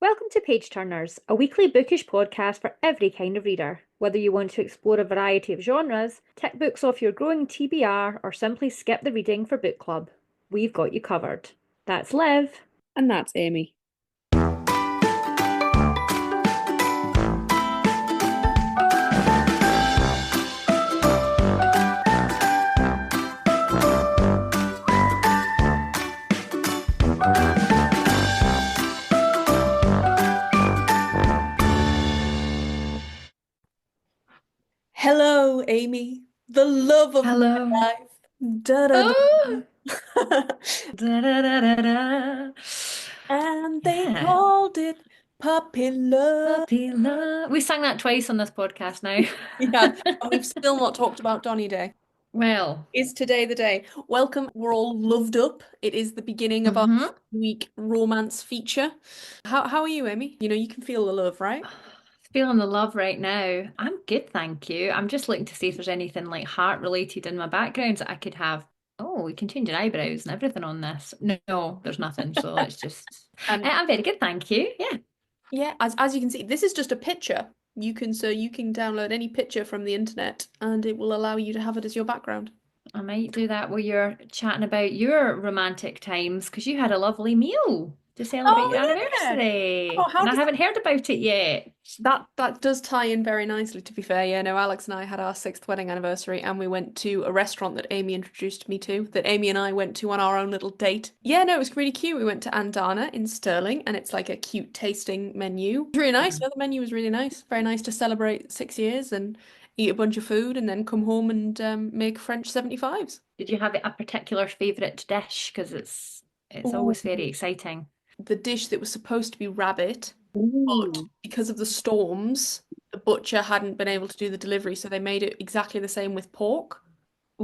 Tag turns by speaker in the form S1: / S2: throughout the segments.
S1: Welcome to Page Turners, a weekly bookish podcast for every kind of reader. Whether you want to explore a variety of genres, tick books off your growing TBR, or simply skip the reading for book club, we've got you covered. That's Liv.
S2: And that's Amy. Hello, Amy, the love of my
S1: Hello.
S2: life. Da, da, da.
S1: Oh! Da, da, da, da, da.
S2: And they
S1: Yeah.
S2: called it puppy love.
S1: Puppy love. We sang that twice on this podcast now.
S2: Yeah, and we've still not talked about Donny Day.
S1: Well,
S2: Is today the day? Welcome, we're all loved up. It is the beginning of our
S1: mm-hmm.
S2: week romance feature. How are you, Amy? You can feel the love, right?
S1: Feeling the love right now. I'm good, thank you. I'm just looking to see if there's anything like heart related in my background that I could have. Oh, we can change your eyebrows and everything on this. No, there's nothing. So let's just.
S2: And
S1: I'm very good, thank you. Yeah,
S2: yeah, as you can see, this is just a picture. You can download any picture from the internet and it will allow you to have it as your background.
S1: I might do that while you're chatting about your romantic times because you had a lovely meal to celebrate
S2: Oh
S1: your
S2: yeah. Oh,
S1: anniversary,
S2: how
S1: and I
S2: does
S1: haven't heard about it yet.
S2: that does tie in very nicely, to be fair. Yeah, no, Alex and I had our sixth wedding anniversary and we went to a restaurant that Amy introduced me to, that Amy and I went to on our own little date. Yeah, no, it was really cute. We went to Andana in Stirling and it's like a cute tasting menu. It was really nice.
S1: Mhm.
S2: No, the menu was really nice. Very nice to celebrate 6 years and eat a bunch of food and then come home and make French 75s.
S1: Did you have a particular favourite dish? Because it's
S2: Ooh.
S1: always very exciting.
S2: The dish that was supposed to be rabbit, but
S1: Ooh.
S2: because of the storms, the butcher hadn't been able to do the delivery, so they made it exactly the same with pork.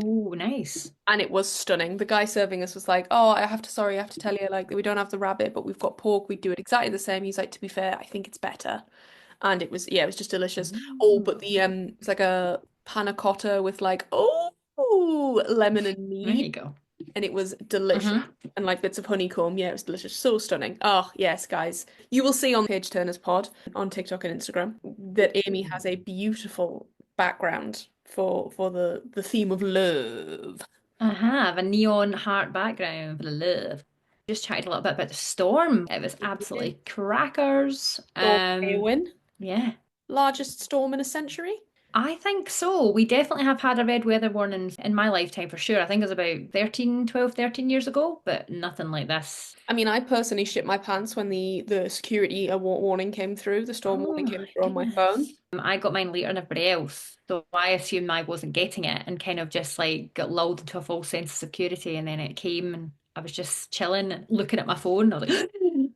S1: Ooh, nice.
S2: And it was stunning. The guy serving us was like, "Oh, I have to tell you, like, we don't have the rabbit, but we've got pork. We do it exactly the same." He's like, "To be fair, I think it's better." And it was, yeah, it was just delicious. Oh, but
S1: Ooh.
S2: it's like a panna cotta with like, lemon and
S1: There you
S2: mead,
S1: go.
S2: and it was delicious.
S1: Hmm.
S2: And like bits of honeycomb. Yeah, it was delicious. So stunning. Oh, yes, guys. You will see on Page Turner's Pod on TikTok and Instagram that Amy has a beautiful background for the theme of love.
S1: I have a neon heart background for the love. Just chatted a little bit about the storm. It was
S2: Yeah.
S1: absolutely crackers.
S2: Storm Eowyn,
S1: Yeah,
S2: largest storm in a century.
S1: I think so. We definitely have had a red weather warning in my lifetime for sure. I think it was about 13 years ago, but nothing like this.
S2: I mean, I personally shit my pants when the security warning came through, the storm
S1: Oh
S2: warning
S1: my
S2: came through on my phone.
S1: goodness. I got mine later than everybody else. So I assumed I wasn't getting it and kind of just like got lulled into a false sense of security. And then it came and I was just chilling and looking at my phone. I was like,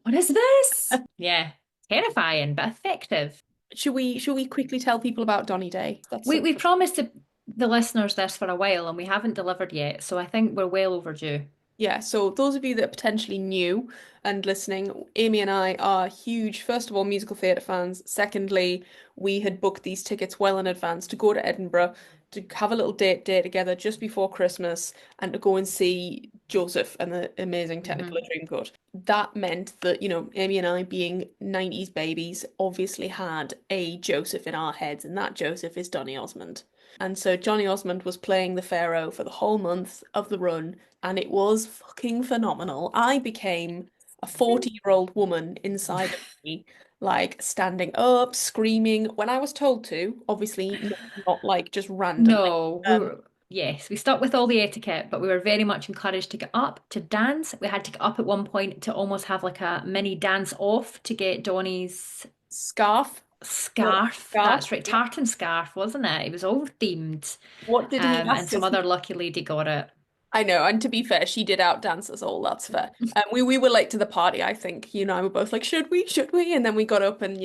S1: what is this? Yeah, terrifying, but effective.
S2: Should we quickly tell people about Donny Day? That's
S1: We
S2: something.
S1: promised the listeners this for a while and we haven't delivered yet. So I think we're well overdue.
S2: Yeah, so those of you that are potentially new and listening, Amy and I are huge, first of all, musical theatre fans. Secondly, we had booked these tickets well in advance to go to Edinburgh to have a little date together just before Christmas and to go and see Joseph and the amazing Technicolor
S1: Hmm.
S2: Dreamcoat. That meant that, Amy and I, being 90s babies, obviously had a Joseph in our heads, and that Joseph is Donny Osmond. And so Johnny Osmond was playing the Pharaoh for the whole month of the run, and it was fucking phenomenal. I became a 40-year-old woman inside of me, like standing up, screaming when I was told to, obviously not like just randomly.
S1: No,
S2: Um,
S1: yes, we stuck with all the etiquette, but we were very much encouraged to get up, to dance. We had to get up at one point to almost have like a mini dance off to get Donny's
S2: Scarf. What
S1: scarf.
S2: scarf?
S1: That's right, tartan scarf, wasn't it? It was all themed.
S2: What did he
S1: And
S2: ask
S1: some
S2: us?
S1: other lucky lady got it.
S2: I know, and to be fair, she did outdance us all. That's fair. We were late to the party, I think. You know, I were both like, "Should we? Should we?" And then we got up, and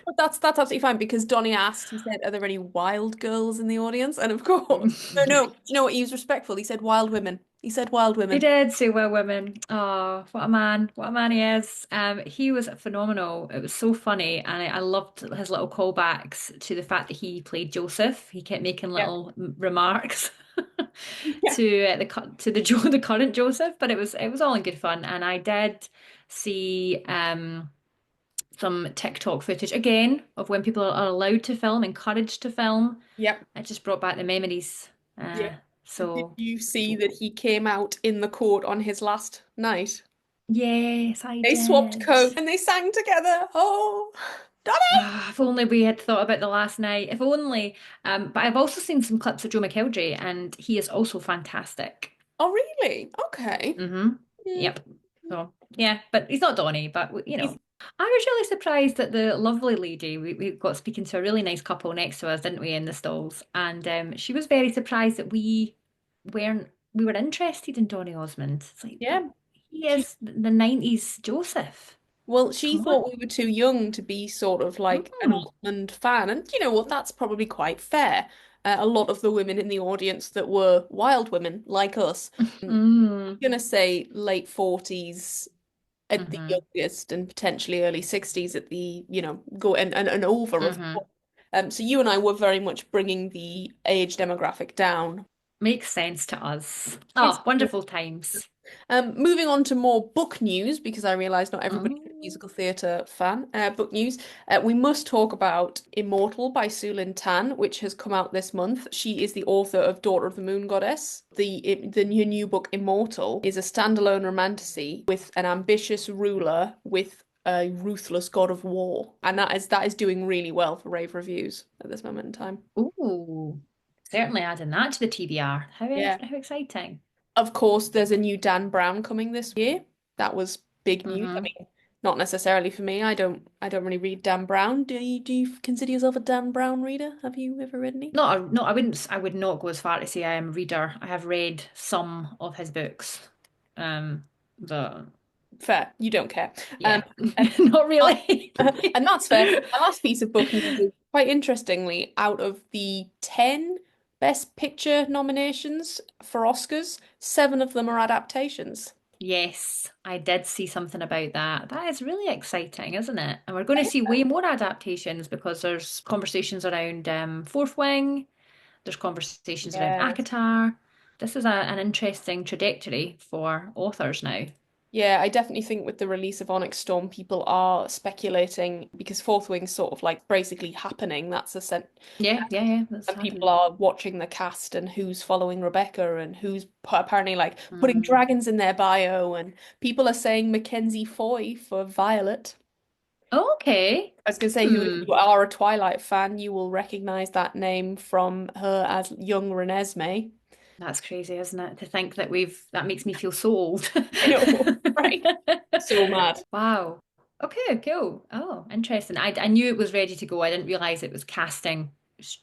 S2: but that's absolutely fine because Donny asked. He said, "Are there any wild girls in the audience?" And of course, no, no. You know what? He was respectful. He said, "Wild women." He said, "Wild
S1: He
S2: women."
S1: did say well women. Oh, what a man. What a man he is. He was phenomenal. It was so funny. And I loved his little callbacks to the fact that he played Joseph. He kept making
S2: Yeah,
S1: little remarks
S2: yeah.
S1: to the current Joseph, but it was all in good fun. And I did see some TikTok footage again of when people are allowed to film, encouraged to film.
S2: Yep.
S1: It just brought back the memories.
S2: Yep. Did
S1: So
S2: you see that he came out in the court on his last night?
S1: yes, I
S2: They swapped
S1: did.
S2: coats and they sang together. Oh, Donny!
S1: Ah, if only we had thought about the last night. If only. But I've also seen some clips of Joe McKeldry, and he is also fantastic.
S2: Oh, really? Okay.
S1: Mm-hmm.
S2: Mm.
S1: Yep. So yeah, but he's not Donny. But
S2: He's,
S1: I was really surprised that the lovely lady we got speaking to a really nice couple next to us, didn't we, in the stalls? And she was very surprised that weren't we were interested in Donny Osmond. It's like, but
S2: yeah.
S1: he
S2: She,
S1: is the '90s Joseph.
S2: well, she
S1: Come on.
S2: thought we were too young to be sort of like an
S1: Mm.
S2: Osmond fan. And you know what? That's probably quite fair. A lot of the women in the audience that were wild women like us, I'm
S1: Mm.
S2: gonna say late 40s at the
S1: Mm-hmm.
S2: youngest and potentially early 60s at the, go and over of
S1: Mm-hmm.
S2: course. So you and I were very much bringing the age demographic down.
S1: Makes sense to us.
S2: It's
S1: Oh, wonderful times.
S2: moving on to more book news because I realise not everybody's a
S1: Mm.
S2: musical theatre fan. Book news. We must talk about Immortal by Sulin Tan, which has come out this month. She is the author of Daughter of the Moon Goddess. The new book Immortal is a standalone romantasy with an ambitious ruler with a ruthless god of war, and that is doing really well for rave reviews at this moment in time.
S1: Ooh, certainly adding that to the TBR.
S2: Yeah.
S1: How exciting.
S2: Of course, there's a new Dan Brown coming this year. That was big news. I
S1: Mm-hmm.
S2: mean, not necessarily for me. I don't really read Dan Brown. Do you consider yourself a Dan Brown reader? Have you ever read any?
S1: No, I would not go as far to say I am a reader. I have read some of his books. But
S2: Fair. You don't care.
S1: yeah,
S2: And,
S1: not really.
S2: and that's fair. My last piece of book news is quite interestingly, out of the 10 Best Picture nominations for Oscars, 7 of them are adaptations.
S1: Yes, I did see something about that. That is really exciting, isn't it? And we're going to see way more adaptations because there's conversations around Fourth Wing, there's conversations around
S2: Yes.
S1: ACOTAR. This is an interesting trajectory for authors now.
S2: Yeah, I definitely think with the release of Onyx Storm, people are speculating because Fourth Wing's sort of like basically happening. That's a sense,
S1: Yeah, that's
S2: and people
S1: happening.
S2: are watching the cast and who's following Rebecca and who's apparently like putting
S1: Mm.
S2: dragons in their bio, and people are saying Mackenzie Foy for Violet.
S1: Okay.
S2: I was gonna say, who, if
S1: Hmm.
S2: you are a Twilight fan, you will recognize that name from her as young Renesmee.
S1: That's crazy, isn't it? To think that that makes me feel so old.
S2: I know, right? So mad.
S1: Wow. Okay, cool. Oh, interesting. I knew it was ready to go. I didn't realize it was casting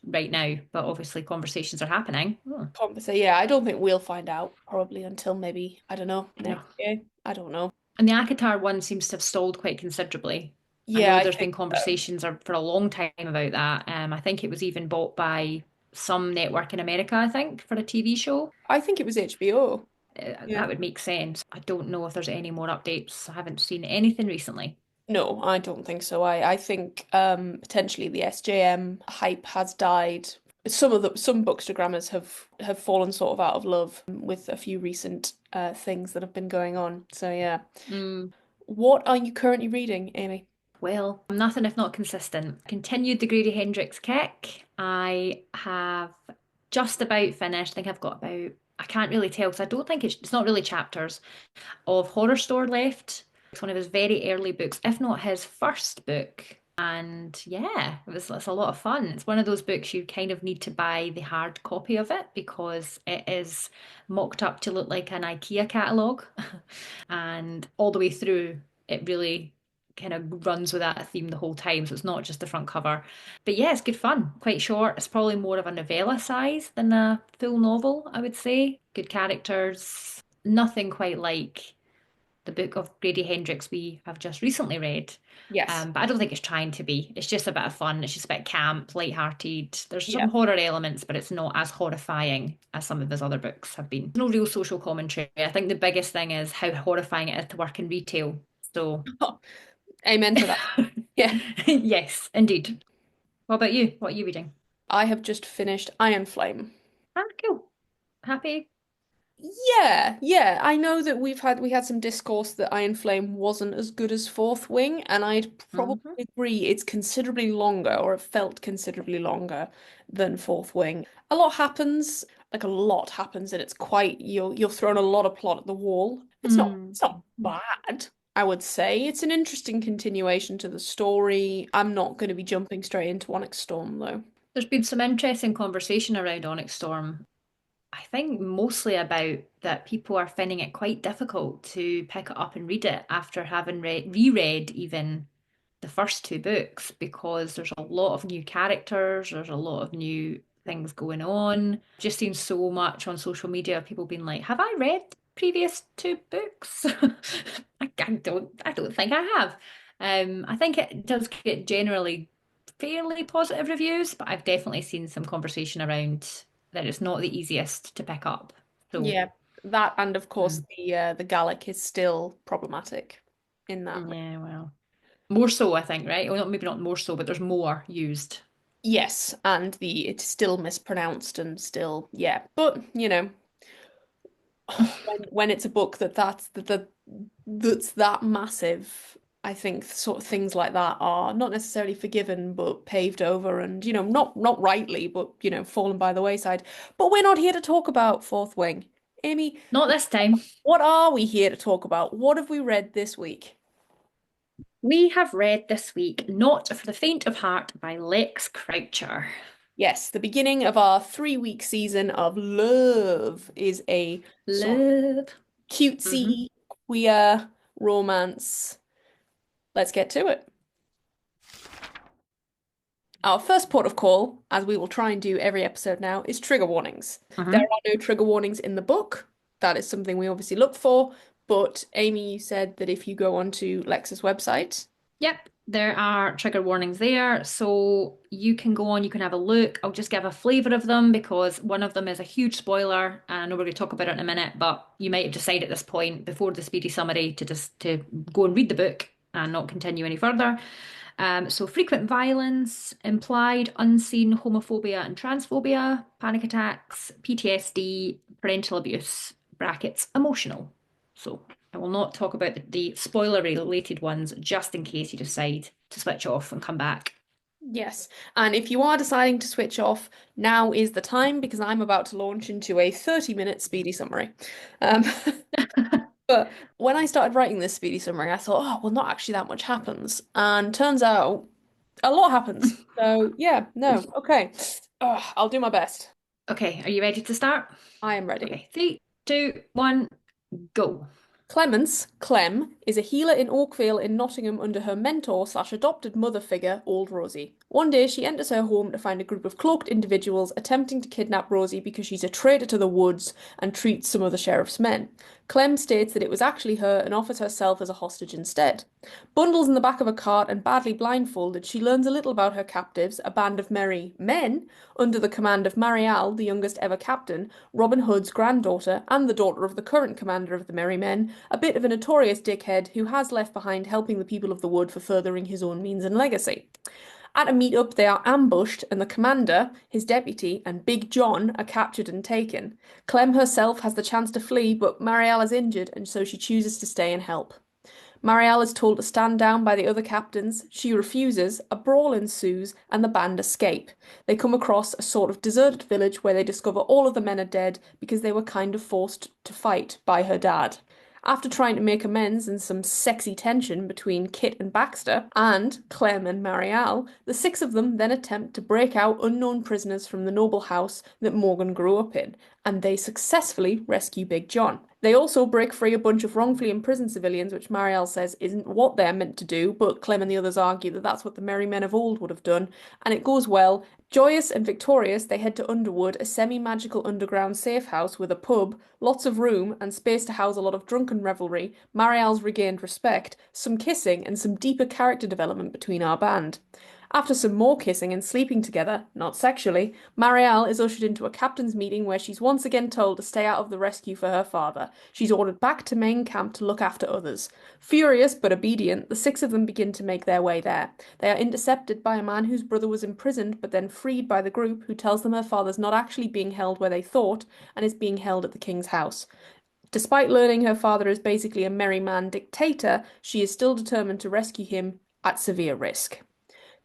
S1: right now, but obviously conversations are happening. Oh,
S2: Conversation. Yeah, I don't think we'll find out probably until maybe, I don't know,
S1: no.
S2: next year. I don't know.
S1: And the ACOTAR one seems to have stalled quite considerably. I
S2: Yeah,
S1: know
S2: I
S1: there's
S2: think
S1: been
S2: so.
S1: conversations for a long time about that. I think it was even bought by some network in America, I think, for a TV show.
S2: I think it was HBO. Yeah.
S1: That would make sense. I don't know if there's any more updates. I haven't seen anything recently.
S2: No, I don't think so. I think potentially the SJM hype has died. Some bookstagrammers have fallen sort of out of love with a few recent things that have been going on. So yeah.
S1: Mm.
S2: What are you currently reading, Amy?
S1: Well, I'm nothing if not consistent. Continued the Grady Hendrix kick. I have just about finished. I think I've got about, I can't really tell because I don't think it's not really chapters of Horror Store left. It's one of his very early books, if not his first book. And yeah, it's a lot of fun. It's one of those books you kind of need to buy the hard copy of it because it is mocked up to look like an IKEA catalogue. And all the way through, it really kind of runs with that theme the whole time. So it's not just the front cover. But yeah, it's good fun. Quite short. It's probably more of a novella size than a full novel, I would say. Good characters. Nothing quite like the book of Grady Hendrix we have just recently read.
S2: Yes.
S1: But I don't think it's trying to be. It's just a bit of fun. It's just a bit camp, light-hearted. There's
S2: Yeah.
S1: some horror elements, but it's not as horrifying as some of his other books have been. No real social commentary. I think the biggest thing is how horrifying it is to work in retail. So,
S2: Amen to that. Yeah.
S1: yes, indeed. What about you? What are you reading?
S2: I have just finished Iron Flame.
S1: Ah, cool. Happy?
S2: Yeah, yeah. I know that we had some discourse that Iron Flame wasn't as good as Fourth Wing, and I'd probably
S1: Hmm.
S2: agree it's considerably longer, or it felt considerably longer than Fourth Wing. A lot happens, like a lot happens, and it's quite you're throwing a lot of plot at the wall.
S1: Mm.
S2: It's not bad, I would say. It's an interesting continuation to the story. I'm not going to be jumping straight into Onyx Storm though.
S1: There's been some interesting conversation around Onyx Storm. I think mostly about that people are finding it quite difficult to pick it up and read it after having reread even the first two books because there's a lot of new characters, there's a lot of new things going on. Just seen so much on social media of people being like, "Have I read previous two books?" I don't think I have. I think it does get generally fairly positive reviews, but I've definitely seen some conversation around that it's not the easiest to pick up. So,
S2: Yeah, that and of course
S1: mm,
S2: the Gallic is still problematic in that.
S1: yeah, well, more so, I think, right? Well, not, maybe not more so, but there's more used.
S2: Yes, and the it's still mispronounced and still yeah, but when it's a book that's that massive, I think sort of things like that are not necessarily forgiven but paved over and not rightly but fallen by the wayside. But we're not here to talk about Fourth Wing. Amy,
S1: Not this time.
S2: what are we here to talk about? What have we read this week?
S1: We have read this week Not for the Faint of Heart by Lex Croucher.
S2: Yes, the beginning of our 3 week season of Love is a sort of
S1: Love. Hmm.
S2: cutesy, queer romance. Let's get to it. Our first port of call, as we will try and do every episode now, is trigger warnings. There
S1: Hmm.
S2: are no trigger warnings in the book. That is something we obviously look for. But Amy, you said that if you go onto Lex's website,
S1: Yep, there are trigger warnings there. So you can go on, you can have a look. I'll just give a flavour of them because one of them is a huge spoiler. And I know we're going to talk about it in a minute, but you might have decided at this point before the speedy summary to just to go and read the book and not continue any further. So frequent violence, implied unseen homophobia and transphobia, panic attacks, PTSD, parental abuse, brackets, emotional. So I will not talk about the spoilery related ones just in case you decide to switch off and come back.
S2: yes. And if you are deciding to switch off, now is the time because I'm about to launch into a 30-minute speedy summary. Um, But when I started writing this speedy summary, I thought, oh, well, not actually that much happens. And turns out a lot happens. So, yeah, no, okay. I'll do my best.
S1: Okay, are you ready to start?
S2: I am ready.
S1: Okay, 3, 2, 1, go.
S2: Clem, is a healer in Oakvale in Nottingham under her mentor/adopted mother figure, Old Rosie. One day she enters her home to find a group of cloaked individuals attempting to kidnap Rosie because she's a traitor to the woods and treats some of the sheriff's men. Clem states that it was actually her and offers herself as a hostage instead. Bundles in the back of a cart and badly blindfolded, she learns a little about her captives, a band of merry men under the command of Marielle, the youngest ever captain, Robin Hood's granddaughter, and the daughter of the current commander of the Merry Men, a bit of a notorious dickhead who has left behind helping the people of the wood for furthering his own means and legacy. At a meet-up, they are ambushed, and the commander, his deputy, and Big John are captured and taken. Clem herself has the chance to flee, but Marielle is injured, and so she chooses to stay and help. Marielle is told to stand down by the other captains. She refuses, a brawl ensues, and the band escape. They come across a sort of deserted village where they discover all of the men are dead because they were kind of forced to fight by her dad. After trying to make amends and some sexy tension between Kit and Baxter, and Clem and Marielle, the six of them then attempt to break out unknown prisoners from the noble house that Morgan grew up in, and they successfully rescue Big John. They also break free a bunch of wrongfully imprisoned civilians, which Marielle says isn't what they're meant to do, but Clem and the others argue that that's what the merry men of old would have done, and it goes well. Joyous and victorious, they head to Underwood, a semi-magical underground safe house with a pub, lots of room, and space to house a lot of drunken revelry, Marielle's regained respect, some kissing, and some deeper character development between our band. After some more kissing and sleeping together, not sexually, Marielle is ushered into a captain's meeting where she's once again told to stay out of the rescue for her father. She's ordered back to main camp to look after others. Furious but obedient, the six of them begin to make their way there. They are intercepted by a man whose brother was imprisoned but then freed by the group, who tells them her father's not actually being held where they thought and is being held at the king's house. Despite learning her father is basically a merry man dictator, she is still determined to rescue him at severe risk.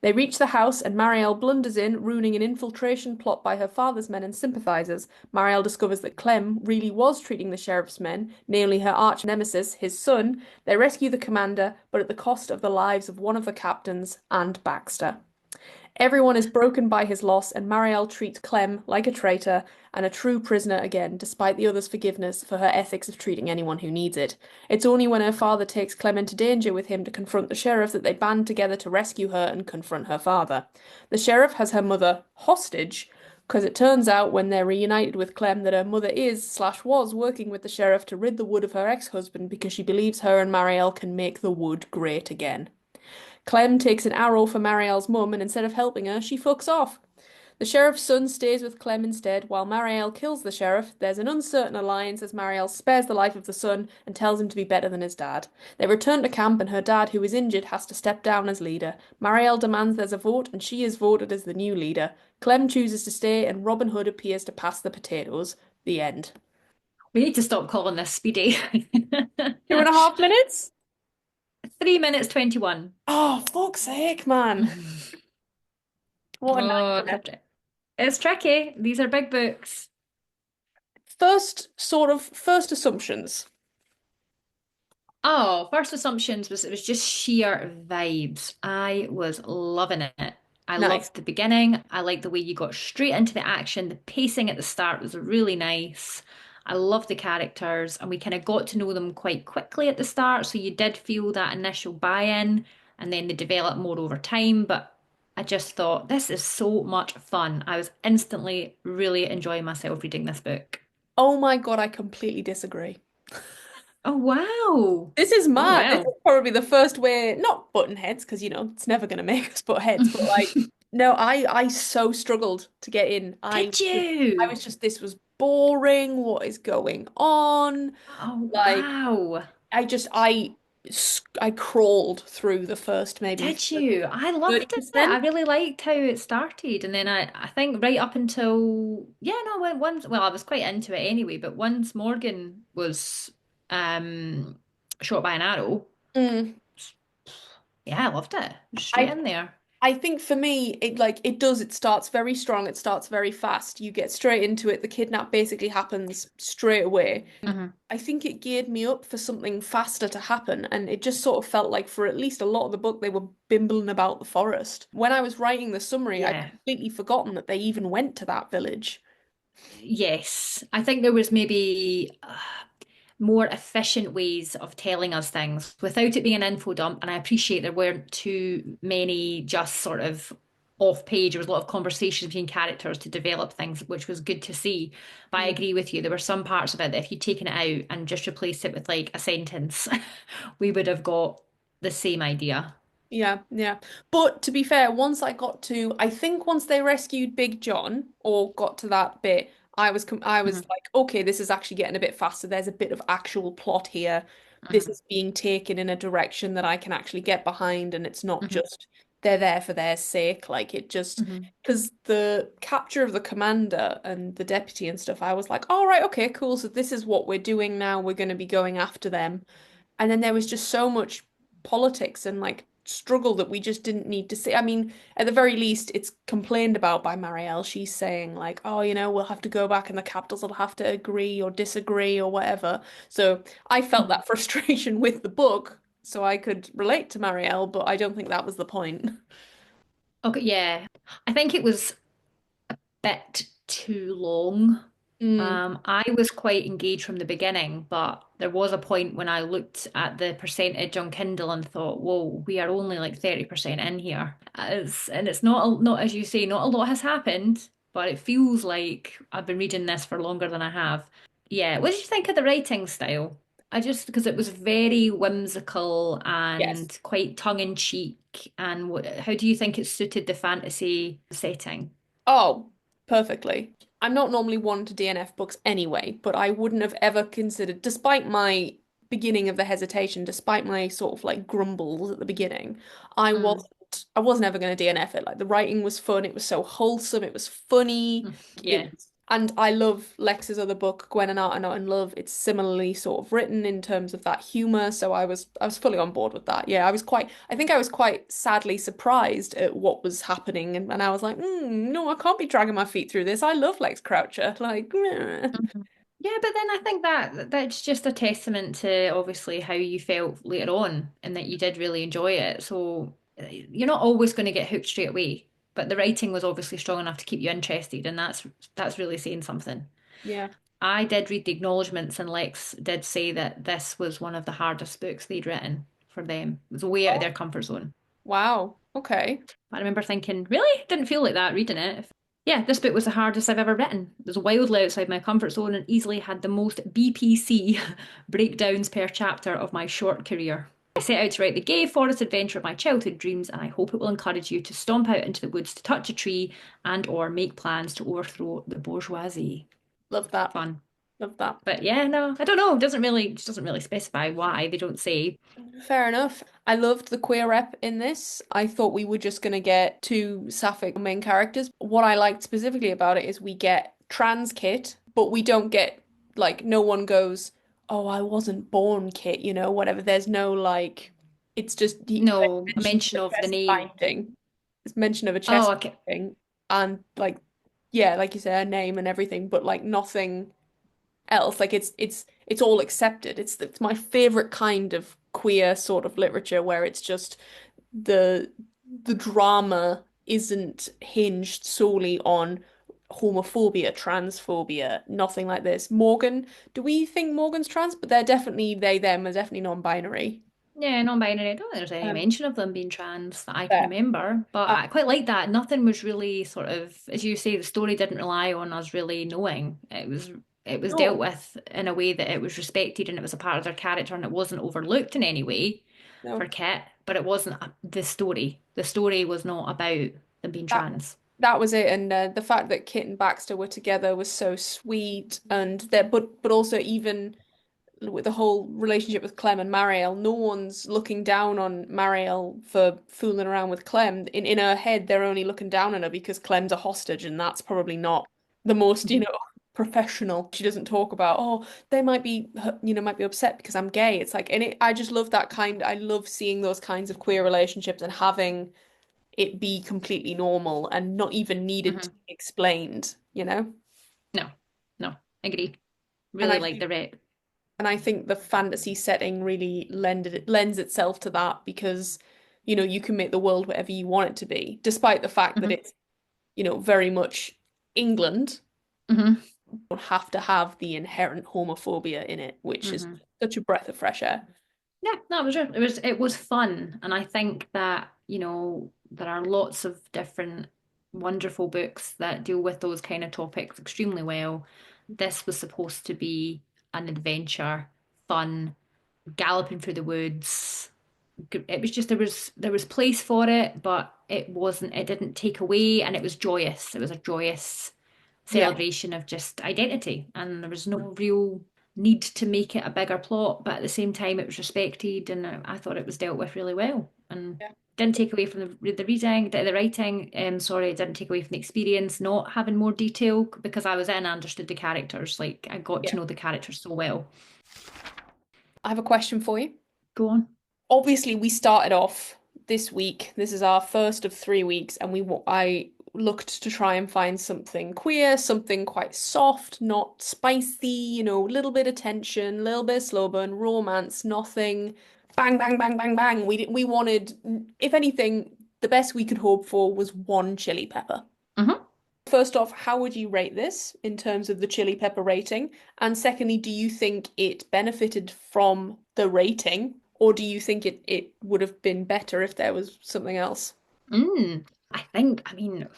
S2: They reach the house and Marielle blunders in, ruining an infiltration plot by her father's men and sympathizers. Marielle discovers that Clem really was treating the sheriff's men, namely her arch nemesis, his son. They rescue the commander, but at the cost of the lives of one of the captains and Baxter. Everyone is broken by his loss, and Marielle treats Clem like a traitor and a true prisoner again, despite the others' forgiveness for her ethics of treating anyone who needs it. It's only when her father takes Clem into danger with him to confront the sheriff that they band together to rescue her and confront her father. The sheriff has her mother hostage, because it turns out when they're reunited with Clem that her mother is/was working with the sheriff to rid the wood of her ex-husband because she believes her and Marielle can make the wood great again. Clem takes an arrow for Marielle's mum, and instead of helping her, she fucks off. The sheriff's son stays with Clem instead, while Marielle kills the sheriff. There's an uncertain alliance as Marielle spares the life of the son and tells him to be better than his dad. They return to camp, and her dad, who is injured, has to step down as leader. Marielle demands there's a vote, and she is voted as the new leader. Clem chooses to stay, and Robin Hood appears to pass the potatoes. The end.
S1: We need to stop calling this speedy.
S2: 2.5 minutes?
S1: 3 minutes 21.
S2: Oh, fuck's sake, man. What a
S1: Oh,
S2: nightmare.
S1: it's tricky. These are big books.
S2: First assumptions.
S1: Oh, first assumptions was it was just sheer vibes. I was loving it. I
S2: Nice.
S1: loved the beginning. I liked the way you got straight into the action. The pacing at the start was really nice. I loved the characters, and we kind of got to know them quite quickly at the start. So you did feel that initial buy-in, and then they developed more over time. But I just thought this is so much fun. I was instantly really enjoying myself reading this book.
S2: Oh my God, I completely disagree.
S1: Oh wow.
S2: This is
S1: Oh
S2: mad. This is
S1: well.
S2: probably the first way, not button heads, because it's never going to make us butt heads, but like, no, I so struggled to get in.
S1: Did
S2: I
S1: you?
S2: was just, this was boring. What is going on?
S1: Oh,
S2: Like,
S1: wow.
S2: I crawled through the first maybe
S1: Did you? I loved it. I
S2: 30%.
S1: really liked how it started. And then I think right up until, yeah, no, once, well, I was quite into it anyway, but once Morgan was um shot by an arrow,
S2: Mm.
S1: yeah, I loved it. Straight
S2: I
S1: in there.
S2: I think for me, it starts very strong, it starts very fast. You get straight into it. The kidnap basically happens straight away.
S1: Hmm.
S2: I think it geared me up for something faster to happen, and it just sort of felt like for at least a lot of the book they were bimbling about the forest. When I was writing the summary, I'd
S1: Yeah.
S2: completely forgotten that they even went to that village.
S1: Yes. I think there was maybe more efficient ways of telling us things without it being an info dump. And I appreciate there weren't too many just sort of off page. There was a lot of conversation between characters to develop things, which was good to see. But I
S2: Mm.
S1: agree with you. There were some parts of it that if you'd taken it out and just replaced it with like a sentence, we would have got the same idea.
S2: Yeah, yeah. But to be fair, I think once they rescued Big John or got to that bit, I was
S1: Mhm,
S2: like, okay, this is actually getting a bit faster. There's a bit of actual plot here. This
S1: mhm,
S2: is being taken in a direction that I can actually get behind, and it's not
S1: mhm,
S2: just they're there for their sake. Like it just
S1: mhm,
S2: because the capture of the commander and the deputy and stuff, I was like, all right, okay, cool. So this is what we're doing now. We're going to be going after them. And then there was just so much politics and like struggle that we just didn't need to see. I mean, at the very least, it's complained about by Marielle. She's saying like, oh, we'll have to go back and the capitals will have to agree or disagree or whatever. So I felt
S1: mhm.
S2: that frustration with the book, so I could relate to Marielle, but I don't think that was the point.
S1: Okay, yeah. I think it was bit too long.
S2: Mm,
S1: I was quite engaged from the beginning, but there was a point when I looked at the percentage on Kindle and thought, "Whoa, we are only like 30% in here." And it's not as you say, not a lot has happened, but it feels like I've been reading this for longer than I have. Yeah, what did you think of the writing style? I just because it was very whimsical
S2: Yes.
S1: and quite tongue in cheek. And how do you think it suited the fantasy setting?
S2: Oh, perfectly. I'm not normally one to DNF books anyway, but I wouldn't have ever considered, despite my beginning of the hesitation, despite my sort of like grumbles at the beginning,
S1: Mm,
S2: I wasn't ever going to DNF it. Like the writing was fun, it was so wholesome, it was funny.
S1: yeah.
S2: And I love Lex's other book, Gwen and Art Are Not in Love. It's similarly sort of written in terms of that humor, so I was fully on board with that. Yeah, I think I was quite sadly surprised at what was happening, and I was like, no, I can't be dragging my feet through this. I love Lex Croucher. Like,
S1: Mhm. Yeah, but then I think that that's just a testament to obviously how you felt later on and that you did really enjoy it. So you're not always going to get hooked straight away, but the writing was obviously strong enough to keep you interested, and that's really saying something.
S2: yeah.
S1: I did read the acknowledgements, and Lex did say that this was one of the hardest books they'd written for them. It was way out of their comfort zone.
S2: Wow. Okay.
S1: I remember thinking, really? Didn't feel like that reading it. Yeah, this book was the hardest I've ever written. It was wildly outside my comfort zone and easily had the most BPC breakdowns per chapter of my short career. I set out to write the gay forest adventure of my childhood dreams, and I hope it will encourage you to stomp out into the woods to touch a tree and or make plans to overthrow the bourgeoisie.
S2: Love that.
S1: Fun.
S2: Love that.
S1: But yeah, no, I don't know. It doesn't really specify why. They don't say.
S2: Fair enough. I loved the queer rep in this. I thought we were just going to get two sapphic main characters. What I liked specifically about it is we get trans Kit, but we don't get, like, no one goes, oh, I wasn't born Kit, whatever. There's no, like, it's just
S1: No, a
S2: mention of
S1: mention
S2: a
S1: of the
S2: chest
S1: name.
S2: binding. It's mention of a
S1: Oh,
S2: chest
S1: okay.
S2: binding. And, like, yeah, like you say, her name and everything, but, like, nothing else. Like it's all accepted. It's my favorite kind of queer sort of literature where it's just the the drama isn't hinged solely on homophobia, transphobia, nothing like this. Morgan, do we think Morgan's trans? But they're definitely they, them are definitely non-binary.
S1: Yeah, non-binary. I don't think there's any
S2: Um,
S1: mention of them being trans that I can
S2: there.
S1: remember, but
S2: Uh,
S1: I quite like that. Nothing was really sort of, as you say, the story didn't rely on us really knowing. It was dealt
S2: no,
S1: with in a way that it was respected and it was a part of their character and it wasn't overlooked in any way for
S2: no.
S1: Kit, but it wasn't the story. The story was not about them being
S2: That
S1: trans.
S2: that was it, and the fact that Kit and Baxter were together was so sweet, and that, but also even with the whole relationship with Clem and Marielle, no one's looking down on Marielle for fooling around with Clem. In her head, they're only looking down on her because Clem's a hostage, and that's probably not the most,
S1: Mhm.
S2: professional. She doesn't talk about, oh, they might be upset because I'm gay. It's like, and I just love that kind. I love seeing those kinds of queer relationships and having it be completely normal and not even needed to
S1: Mhm.
S2: be explained.
S1: No, no, agree.
S2: And
S1: Really
S2: I
S1: like
S2: think
S1: the rep.
S2: And I think the fantasy setting really lends itself to that because, you can make the world whatever you want it to be, despite the fact that
S1: Hmm.
S2: it's, very much England.
S1: Hmm.
S2: You don't have to have the inherent homophobia in it, which is
S1: Hmm.
S2: such a breath of fresh air.
S1: Yeah, no, it was fun, and I think that there are lots of different wonderful books that deal with those kind of topics extremely well. This was supposed to be an adventure, fun, galloping through the woods. It was just there was place for it, but it wasn't. It didn't take away, and it was joyous. It was a joyous
S2: Yeah,
S1: celebration of just identity, and there was no real need to make it a bigger plot, but at the same time it was respected, and I thought it was dealt with really well, and
S2: yeah,
S1: didn't take away from the reading, the writing. Sorry, it didn't take away from the experience. Not having more detail because I was in, I understood the characters, like I got
S2: yeah.
S1: to know the characters so well.
S2: I have a question for you.
S1: Go on.
S2: Obviously, we started off this week. This is our first of 3 weeks, and I looked to try and find something queer, something quite soft, not spicy, a little bit of tension, a little bit of slow burn, romance, nothing bang, bang, bang, bang, bang. We wanted, if anything, the best we could hope for was one chili pepper.
S1: Hmm.
S2: First off, how would you rate this in terms of the chili pepper rating? And secondly, do you think it benefited from the rating, or do you think it would have been better if there was something else?
S1: I mean,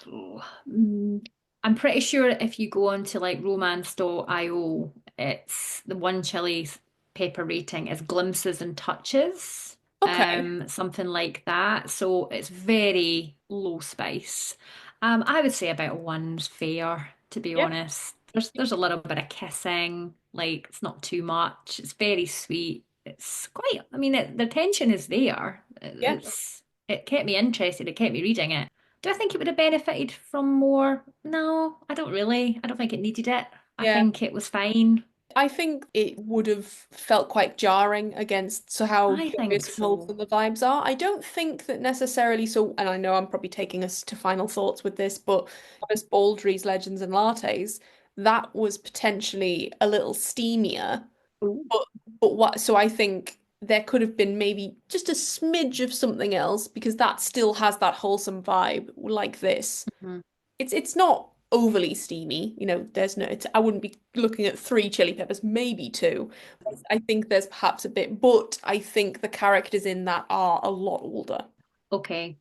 S1: I'm pretty sure if you go on to like romance.io, it's the one chili. pepper rating is glimpses and touches,
S2: Okay.
S1: something like that. So it's very low spice. I would say about a one's fair, to be
S2: Yeah.
S1: honest. There's a little bit of kissing, like it's not too much. It's very sweet. It's quite, I mean, the tension is there.
S2: Yeah.
S1: It kept me interested. It kept me reading it. Do I think it would have benefited from more? No, I don't really. I don't think it needed it. I
S2: Yeah.
S1: think it was fine.
S2: I think it would have felt quite jarring against so how
S1: I think
S2: joyous and
S1: so.
S2: wholesome the vibes are. I don't think that necessarily so, and I know I'm probably taking us to final thoughts with this, but as Baldry's Legends and Lattes, that was potentially a little steamier.
S1: Ooh.
S2: But but what so I think there could have been maybe just a smidge of something else because that still has that wholesome vibe like this.
S1: Mhm.
S2: It's not overly steamy, there's no I wouldn't be looking at three chili peppers, maybe two. I think there's perhaps a bit, but I think the characters in that are a lot older.
S1: Okay.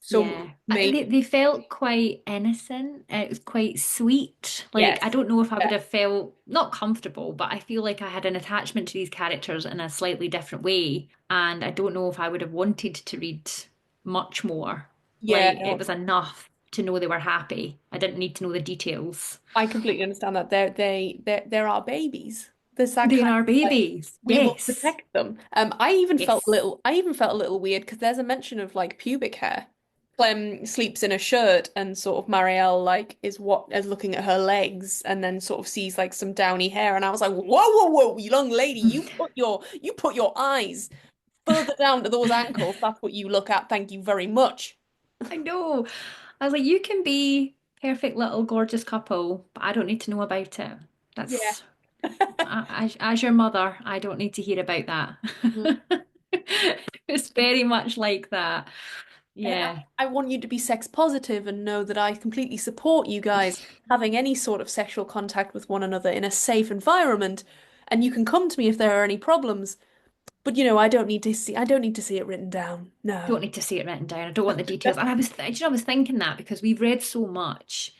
S2: So
S1: Yeah.
S2: maybe
S1: They felt quite innocent. It was quite sweet. Like, I
S2: yes.
S1: don't know if I
S2: Yeah.
S1: would have felt not comfortable, but I feel like I had an attachment to these characters in a slightly different way. And I don't know if I would have wanted to read much more.
S2: Yeah,
S1: Like, it
S2: no,
S1: was enough to know they were happy. I didn't need to know the details.
S2: I completely understand that. There are babies. There's that
S1: They
S2: kind
S1: are
S2: of like
S1: babies.
S2: we will
S1: Yes.
S2: protect them.
S1: Yes.
S2: I even felt a little weird because there's a mention of like pubic hair. Clem sleeps in a shirt and sort of Marielle like is looking at her legs and then sort of sees like some downy hair and I was like, whoa, whoa, whoa, young lady, you put your eyes further down to those ankles. That's what you look at. Thank you very much.
S1: I know. I was like, you can be perfect little gorgeous couple, but I don't need to know about it.
S2: Yeah.
S1: That's as your mother, I don't need to hear about that. It's very much like that.
S2: And
S1: Yeah.
S2: I want you to be sex positive and know that I completely support you guys having any sort of sexual contact with one another in a safe environment. And you can come to me if there are any problems. But I don't need to see it written down.
S1: Don't
S2: No.
S1: need to see it written down. I don't want the details. And I was thinking that because we've read so much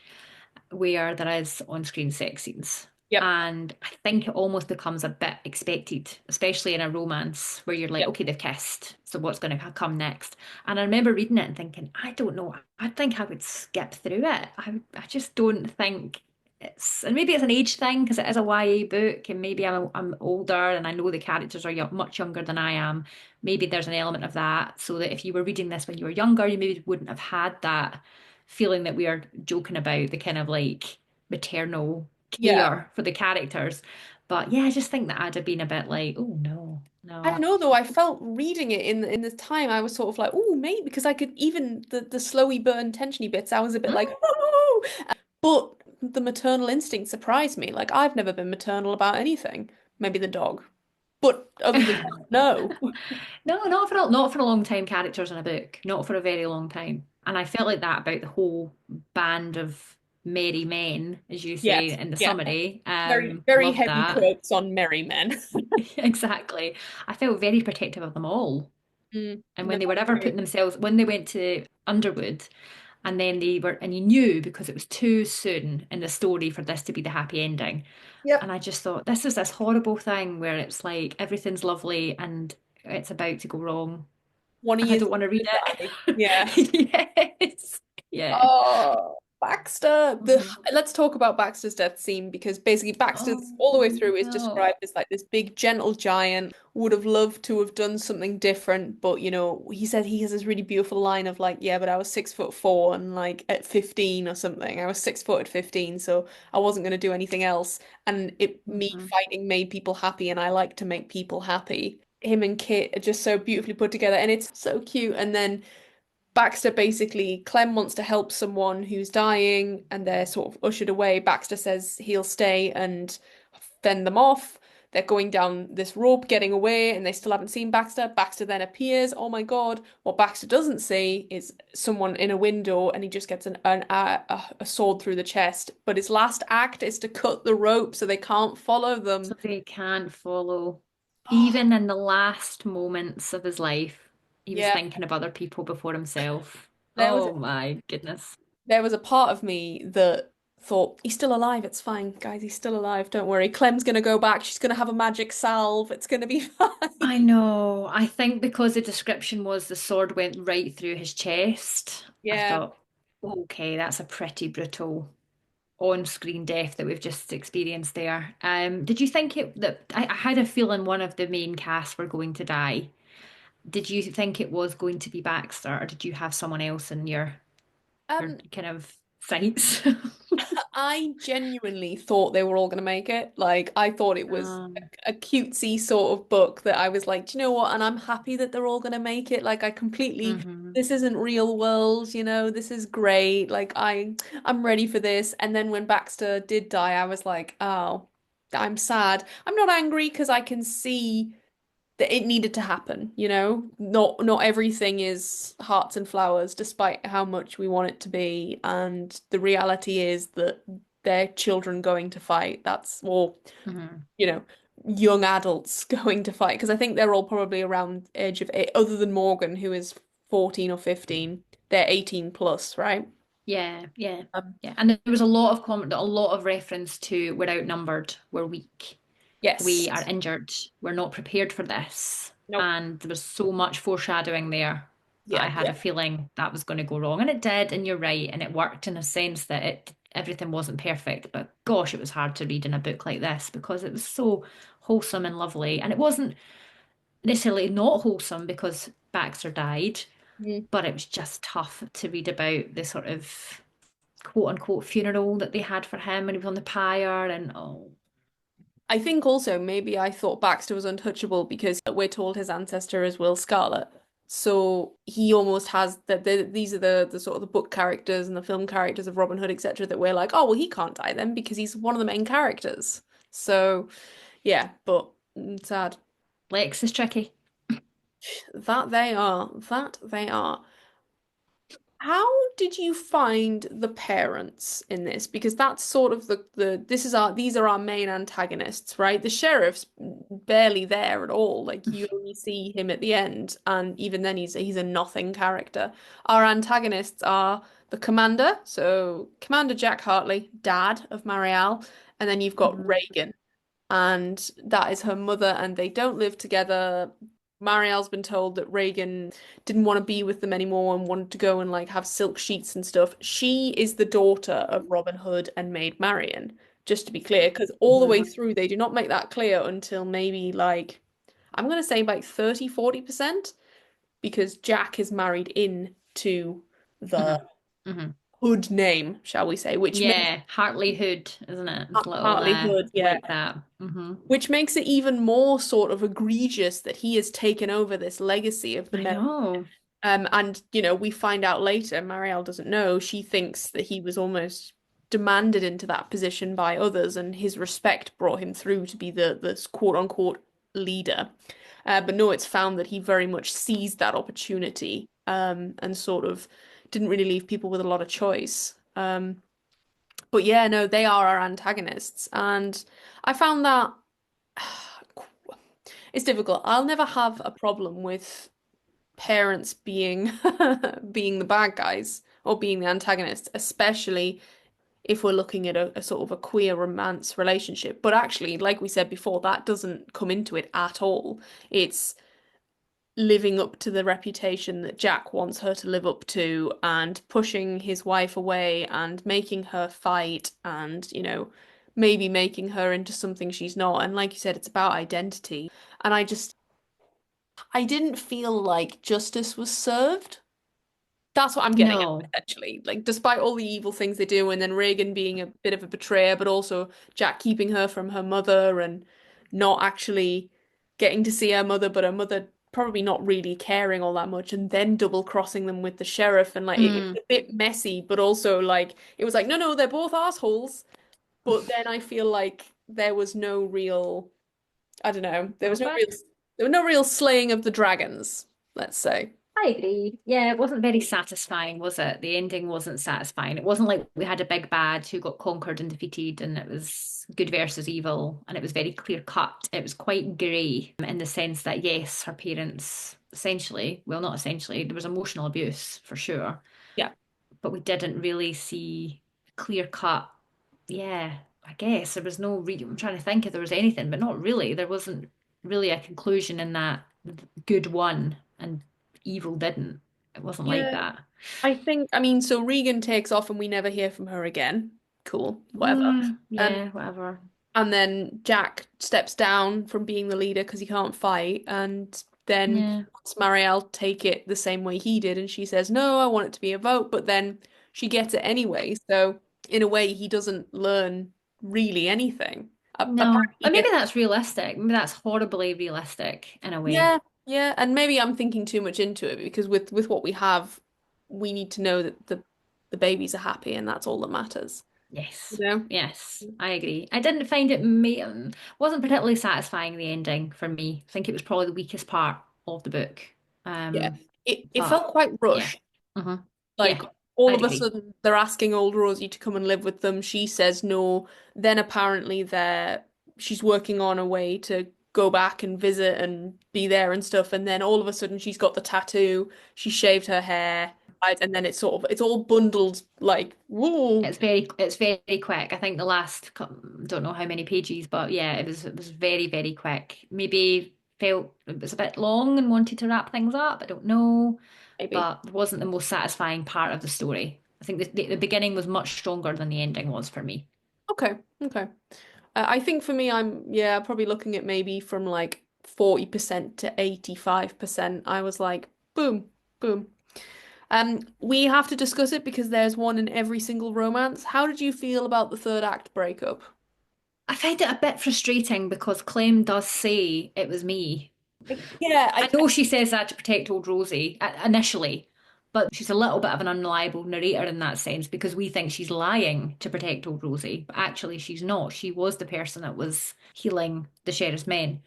S1: where there is on-screen sex scenes.
S2: Yep.
S1: And I think it almost becomes a bit expected, especially in a romance where you're like,
S2: Yep.
S1: okay, they've kissed, so what's going to come next? And I remember reading it and thinking, I don't know, I think I would skip through it. I just don't think it's, and maybe it's an age thing because it is a YA book, and maybe I'm older and I know the characters are much younger than I am. Maybe there's an element of that, so that if you were reading this when you were younger, you maybe wouldn't have had that feeling that we are joking about the kind of like maternal
S2: Yeah.
S1: care for the characters. But yeah, I just think that I'd have been a bit like, oh no,
S2: I
S1: no.
S2: don't know though. I felt reading it in the time I was sort of like, oh, maybe because I could even the slowy burn tensiony bits. I was a bit like, oh, but the maternal instinct surprised me. Like I've never been maternal about anything. Maybe the dog, but other than that, no.
S1: No, not for a long time, characters in a book. Not for a very long time. And I felt like that about the whole band of merry men, as you say
S2: Yes,
S1: in the
S2: yeah.
S1: summary.
S2: Very, very
S1: Loved
S2: heavy
S1: that.
S2: quotes on merry men.
S1: Exactly. I felt very protective of them all. And
S2: No,
S1: when they were
S2: I
S1: ever
S2: agree.
S1: putting themselves, when they went to Underwood, and then they were, and you knew because it was too soon in the story for this to be the happy ending.
S2: Yep.
S1: And I just thought, this is this horrible thing where it's like everything's lovely and it's about to go wrong.
S2: One of
S1: And I
S2: you is
S1: don't want to read
S2: gonna die. Yeah.
S1: it. Yes. Yeah.
S2: Oh, Baxter.
S1: Mhm.
S2: Let's talk about Baxter's death scene because basically Baxter's
S1: Oh,
S2: all the way through is
S1: no.
S2: described as like this big gentle giant. Would have loved to have done something different, but he said he has this really beautiful line of like, yeah, but I was 6'4" and like at 15 or something. I was 6 foot at 15, so I wasn't gonna do anything else. And me
S1: Mhm.
S2: fighting made people happy, and I like to make people happy. Him and Kit are just so beautifully put together, and it's so cute. And then Baxter basically, Clem wants to help someone who's dying and they're sort of ushered away. Baxter says he'll stay and fend them off. They're going down this rope, getting away, and they still haven't seen Baxter. Baxter then appears. Oh my God. What Baxter doesn't see is someone in a window and he just gets a sword through the chest. But his last act is to cut the rope so they can't follow
S1: So
S2: them.
S1: they can't follow. Even in the last moments of his life, he was
S2: Yeah,
S1: thinking of other people before himself.
S2: there was
S1: Oh my goodness.
S2: there was a part of me that thought, he's still alive. It's fine, guys. He's still alive. Don't worry. Clem's gonna go back. She's gonna have a magic salve. It's gonna be fine.
S1: I know. I think because the description was the sword went right through his chest, I
S2: Yeah.
S1: thought, okay, that's a pretty brutal on-screen death that we've just experienced there. Did you think it that I had a feeling one of the main cast were going to die? Did you think it was going to be Baxter, or did you have someone else in your
S2: Um,
S1: kind of sights?
S2: I genuinely thought they were all going to make it. Like, I thought it was
S1: Um,
S2: a cutesy sort of book that I was like, do you know what? And I'm happy that they're all going to make it. Like, I completely,
S1: mhm,
S2: this isn't real world, this is great. Like, I'm ready for this. And then when Baxter did die, I was like, oh, I'm sad. I'm not angry because I can see that it needed to happen. Not everything is hearts and flowers, despite how much we want it to be. And the reality is that they're children going to fight.
S1: mhm.
S2: You know, young adults going to fight. Because I think they're all probably around the age of eight, other than Morgan, who is 14 or 15. They're 18 plus, right?
S1: Yeah, yeah,
S2: Um,
S1: yeah. And there was a lot of comment, a lot of reference to we're outnumbered, we're weak, we
S2: yes.
S1: are injured, we're not prepared for this.
S2: Nope.
S1: And there was so much foreshadowing there that I
S2: Yeah,
S1: had
S2: yeah.
S1: a feeling that was going to go wrong. And it did, and you're right, and it worked in a sense that everything wasn't perfect. But gosh, it was hard to read in a book like this because it was so wholesome and lovely. And it wasn't necessarily not wholesome because Baxter died,
S2: Mm.
S1: but it was just tough to read about the sort of quote unquote funeral that they had for him when he was on the pyre and oh.
S2: I think also maybe I thought Baxter was untouchable because we're told his ancestor is Will Scarlet. So he almost has these are the sort of the book characters and the film characters of Robin Hood, etc., that we're like, oh well, he can't die then because he's one of the main characters. So yeah, but sad.
S1: Lex is tricky.
S2: That they are. That they are. How did you find the parents in this? Because that's sort of these are our main antagonists, right? The sheriff's barely there at all. Like you only see him at the end, and even then he's a nothing character. Our antagonists are the commander, so Commander Jack Hartley, dad of Marielle, and then you've got
S1: Mhm.
S2: Reagan, and that is her mother, and they don't live together. Marielle's been told that Reagan didn't want to be with them anymore and wanted to go and like have silk sheets and stuff. She is the daughter of Robin Hood and Maid Marian, just to be clear, because all the way
S1: Mhm.
S2: through they do not make that clear until maybe like I'm gonna say like 30-40%, because Jack is married in to the
S1: Mhm. Mhm.
S2: Hood name, shall we say, which makes
S1: Yeah, Hartley Hood, isn't it? It's a little
S2: Hartley Hood, yeah.
S1: like that. Hmm.
S2: Which makes it even more sort of egregious that he has taken over this legacy of the
S1: I
S2: men.
S1: know.
S2: And we find out later, Marielle doesn't know, she thinks that he was almost demanded into that position by others, and his respect brought him through to be the quote unquote leader. But no, it's found that he very much seized that opportunity, and sort of didn't really leave people with a lot of choice. But yeah, no, they are our antagonists, and I found that it's difficult. I'll never have a problem with parents being being the bad guys or being the antagonists, especially if we're looking at a sort of a queer romance relationship. But actually, like we said before, that doesn't come into it at all. It's living up to the reputation that Jack wants her to live up to and pushing his wife away and making her fight and, maybe making her into something she's not. And like you said, it's about identity. And I didn't feel like justice was served. That's what I'm getting at,
S1: No.
S2: essentially. Like, despite all the evil things they do, and then Reagan being a bit of a betrayer, but also Jack keeping her from her mother and not actually getting to see her mother, but her mother probably not really caring all that much, and then double crossing them with the sheriff, and like it
S1: Mm.
S2: was a bit messy, but also like it was like, no, no, they're both assholes. But then I feel like there was no real, I don't know,
S1: No, but
S2: there was no real slaying of the dragons, let's say.
S1: I agree. Yeah, it wasn't very satisfying, was it? The ending wasn't satisfying. It wasn't like we had a big bad who got conquered and defeated, and it was good versus evil, and it was very clear cut. It was quite grey in the sense that, yes, her parents essentially, well, not essentially, there was emotional abuse for sure,
S2: Yeah.
S1: but we didn't really see clear cut. yeah, I guess there was no re I'm trying to think if there was anything, but not really. There wasn't really a conclusion in that good won and evil didn't. It wasn't like
S2: Yeah.
S1: that.
S2: I think, I mean, so Regan takes off and we never hear from her again. Cool, whatever. And
S1: Yeah, whatever.
S2: and then Jack steps down from being the leader because he can't fight, and then he
S1: Yeah.
S2: wants Marielle to take it the same way he did, and she says, "No, I want it to be a vote," but then she gets it anyway. So in a way, he doesn't learn really anything.
S1: No.
S2: Apparently, he
S1: Or maybe
S2: gets
S1: that's realistic. Maybe that's horribly realistic in a way.
S2: yeah, yeah, and maybe I'm thinking too much into it because with what we have, we need to know that the babies are happy, and that's all that matters. You
S1: Yes.
S2: know?
S1: Yes, I agree. I didn't find it wasn't particularly satisfying the ending for me. I think it was probably the weakest part of the book.
S2: Yeah.
S1: Um,
S2: It
S1: but
S2: felt quite
S1: yeah.
S2: rushed.
S1: hmm
S2: Like
S1: Yeah,
S2: all
S1: I'd
S2: of a
S1: agree.
S2: sudden they're asking old Rosie to come and live with them. She says no. Then apparently she's working on a way to go back and visit and be there and stuff. And then all of a sudden she's got the tattoo. She shaved her hair. Right, and then it's all bundled like whoa.
S1: It's very quick. I think the last don't know how many pages, but yeah, it was very very quick. Maybe felt it was a bit long and wanted to wrap things up. I don't know,
S2: Maybe.
S1: but it wasn't the most satisfying part of the story. I think the beginning was much stronger than the ending was for me.
S2: Okay. Okay. I think for me, yeah, probably looking at maybe from like 40% to 85%. I was like, boom, boom. We have to discuss it because there's one in every single romance. How did you feel about the third act breakup?
S1: I find it a bit frustrating because Clem does say it was me.
S2: Yeah,
S1: I know she says that to protect old Rosie initially, but she's a little bit of an unreliable narrator in that sense because we think she's lying to protect old Rosie, but actually she's not. She was the person that was healing the sheriff's men.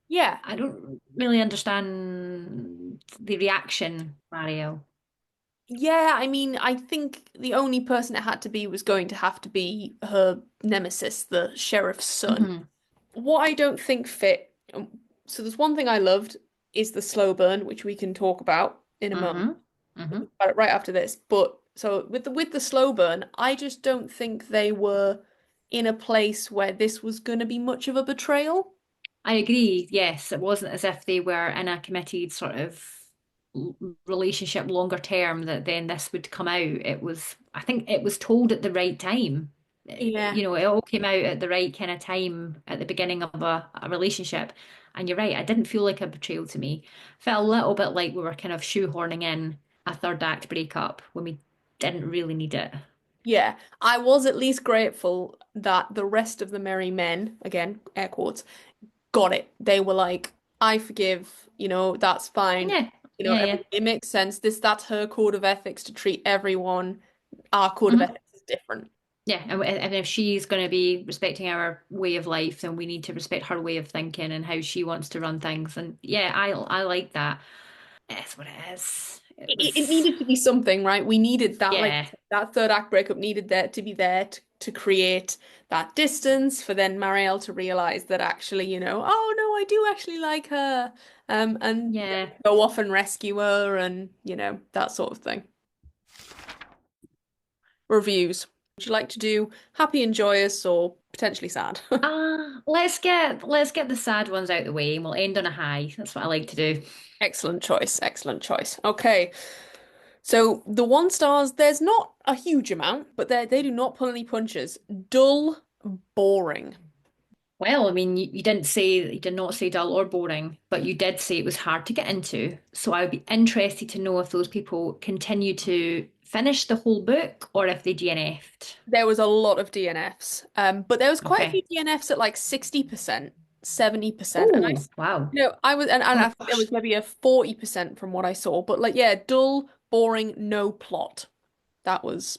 S2: yeah,
S1: I don't really understand the reaction, Mario.
S2: yeah. I mean, I think the only person it had to be was going to have to be her nemesis, the sheriff's son.
S1: hmm
S2: What I don't think fit. So there's one thing I loved is the slow burn, which we can talk about in a moment.
S1: hmm hmm
S2: About it right after this. But so with the slow burn, I just don't think they were in a place where this was going to be much of a betrayal.
S1: I agree. Yes, it wasn't as if they were in a committed sort of relationship longer term that then this would come out. I think it was told at the right time.
S2: Yeah.
S1: It all came out at the right kind of time at the beginning of a relationship. And you're right, it didn't feel like a betrayal to me. Felt a little bit like we were kind of shoehorning in a third act breakup when we didn't really need it.
S2: Yeah, I was at least grateful that the rest of the merry men, again, air quotes, got it. They were like, I forgive, that's fine.
S1: Yeah, yeah, yeah.
S2: It makes sense. That's her code of ethics to treat everyone. Our code of
S1: Mhm.
S2: ethics is different.
S1: Yeah, and if she's going to be respecting our way of life, then we need to respect her way of thinking and how she wants to run things. And yeah, I like that. It's what it is. It
S2: It
S1: was,
S2: needed to be something, right? We needed that, like
S1: yeah,
S2: that third act breakup needed there to be there to create that distance for then Marielle to realize that actually, oh no, I do actually like her. And
S1: yeah.
S2: go off and rescue her and, that sort of thing. Reviews. Would you like to do happy and joyous or potentially sad?
S1: Let's get the sad ones out the way and we'll end on a high. That's what I like to do.
S2: Excellent choice. Excellent choice. Okay. So the one stars, there's not a huge amount, but they do not pull any punches. Dull, boring.
S1: Well, I mean, you did not say dull or boring, but you did say it was hard to get into. So I would be interested to know if those people continue to finish the whole book or if they DNF'd.
S2: There was a lot of DNFs, but there was quite a few
S1: Okay.
S2: DNFs at like 60%, 70%, and
S1: Oh, wow.
S2: I was, and I think there
S1: Gosh.
S2: was maybe a 40% from what I saw, but like, yeah, dull, boring, no plot. That was,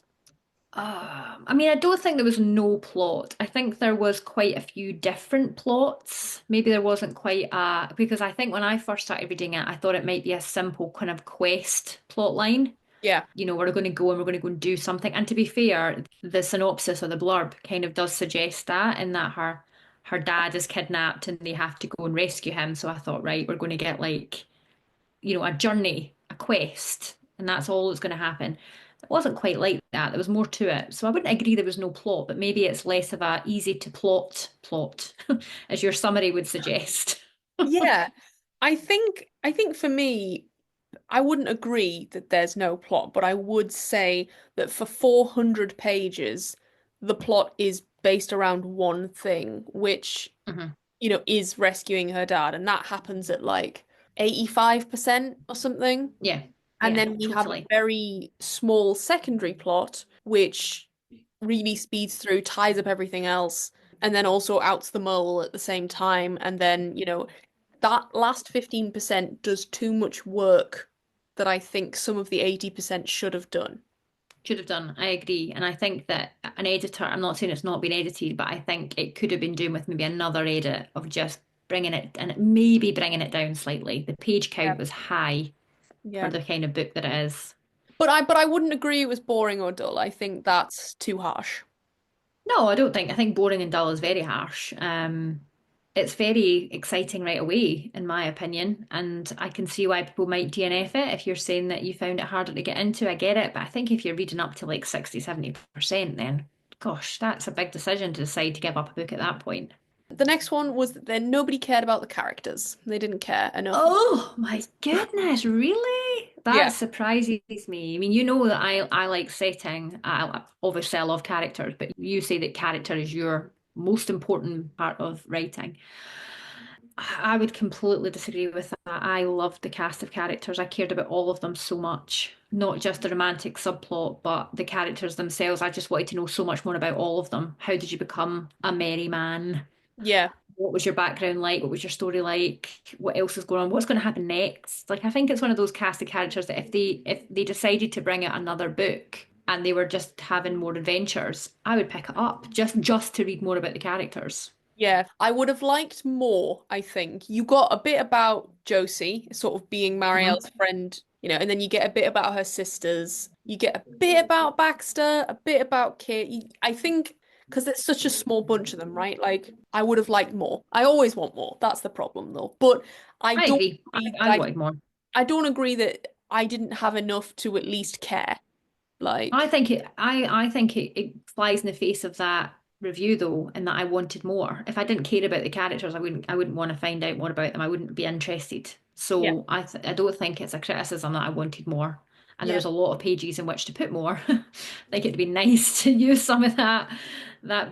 S1: I mean, I don't think there was no plot. I think there was quite a few different plots. Maybe there wasn't quite because I think when I first started reading it, I thought it might be a simple kind of quest plot line.
S2: yeah,
S1: We're going to go and we're going to go and do something. And to be fair, the synopsis or the blurb kind of does suggest that in that her dad is kidnapped and they have to go and rescue him. So I thought, right, we're going to get like, a journey, a quest. and that's all that's going to happen. It wasn't quite like that. There was more to it. So I wouldn't agree there was no plot, but maybe it's less of a easy to plot, as your summary would suggest.
S2: Yeah. I think for me, I wouldn't agree that there's no plot, but I would say that for 400 pages, the plot is based around one thing, which,
S1: Hmm.
S2: is rescuing her dad, and that happens at like 85% or something.
S1: Yeah,
S2: And
S1: yeah,
S2: then we have a
S1: totally.
S2: very small secondary plot, which really speeds through, ties up everything else, and then also outs the mole at the same time. And then, that last 15% does too much work that I think some of the 80% should have done.
S1: Should have done. I agree. And I think that an editor, I'm not saying it's not been edited, but I think it could have been doing with maybe another edit of just bringing it and maybe bringing it down slightly. The page
S2: Yeah.
S1: count was high for
S2: Yeah.
S1: the kind of book that it is.
S2: But I wouldn't agree it was boring or dull. I think that's too harsh.
S1: No, I don't think. I think boring and dull is very harsh. It's very exciting right away, in my opinion, and I can see why people might DNF it. If you're saying that you found it harder to get into, I get it. But I think if you're reading up to like 60, 70%, then gosh, that's a big decision to decide to give up a book at that point.
S2: The next one was that then nobody cared about the characters. They didn't care enough.
S1: Oh my goodness, really?
S2: Yeah.
S1: That surprises me. I mean, you know that I like setting. Obviously, I love characters, but you say that character is your most important part of writing. I would completely disagree with that. I loved the cast of characters. I cared about all of them so much. Not just the romantic subplot, but the characters themselves. I just wanted to know so much more about all of them. How did you become a merry man?
S2: Yeah.
S1: What was your background like? What was your story like? What else is going on? What's going to happen next? Like I think it's one of those cast of characters that if they decided to bring out another book and they were just having more adventures, I would pick it up just to read more about the characters.
S2: Yeah, I would have liked more, I think. You got a bit about Josie sort of being
S1: Hmm.
S2: Marielle's friend, and then you get a bit about her sisters. You get a bit about Baxter, a bit about Kit. I think because there's such a small bunch of them, right? Like, I would have liked more. I always want more. That's the problem, though. But I
S1: I
S2: don't
S1: agree.
S2: agree that
S1: I wanted more.
S2: I don't agree that I didn't have enough to at least care. Like,
S1: I think it flies in the face of that review though, in that I wanted more. If I didn't care about the characters, I wouldn't want to find out more about them. I wouldn't be interested.
S2: yeah,
S1: So I don't think it's a criticism that I wanted more. And there
S2: yeah,
S1: was a lot of pages in which to put more. I think it'd be nice to use some of that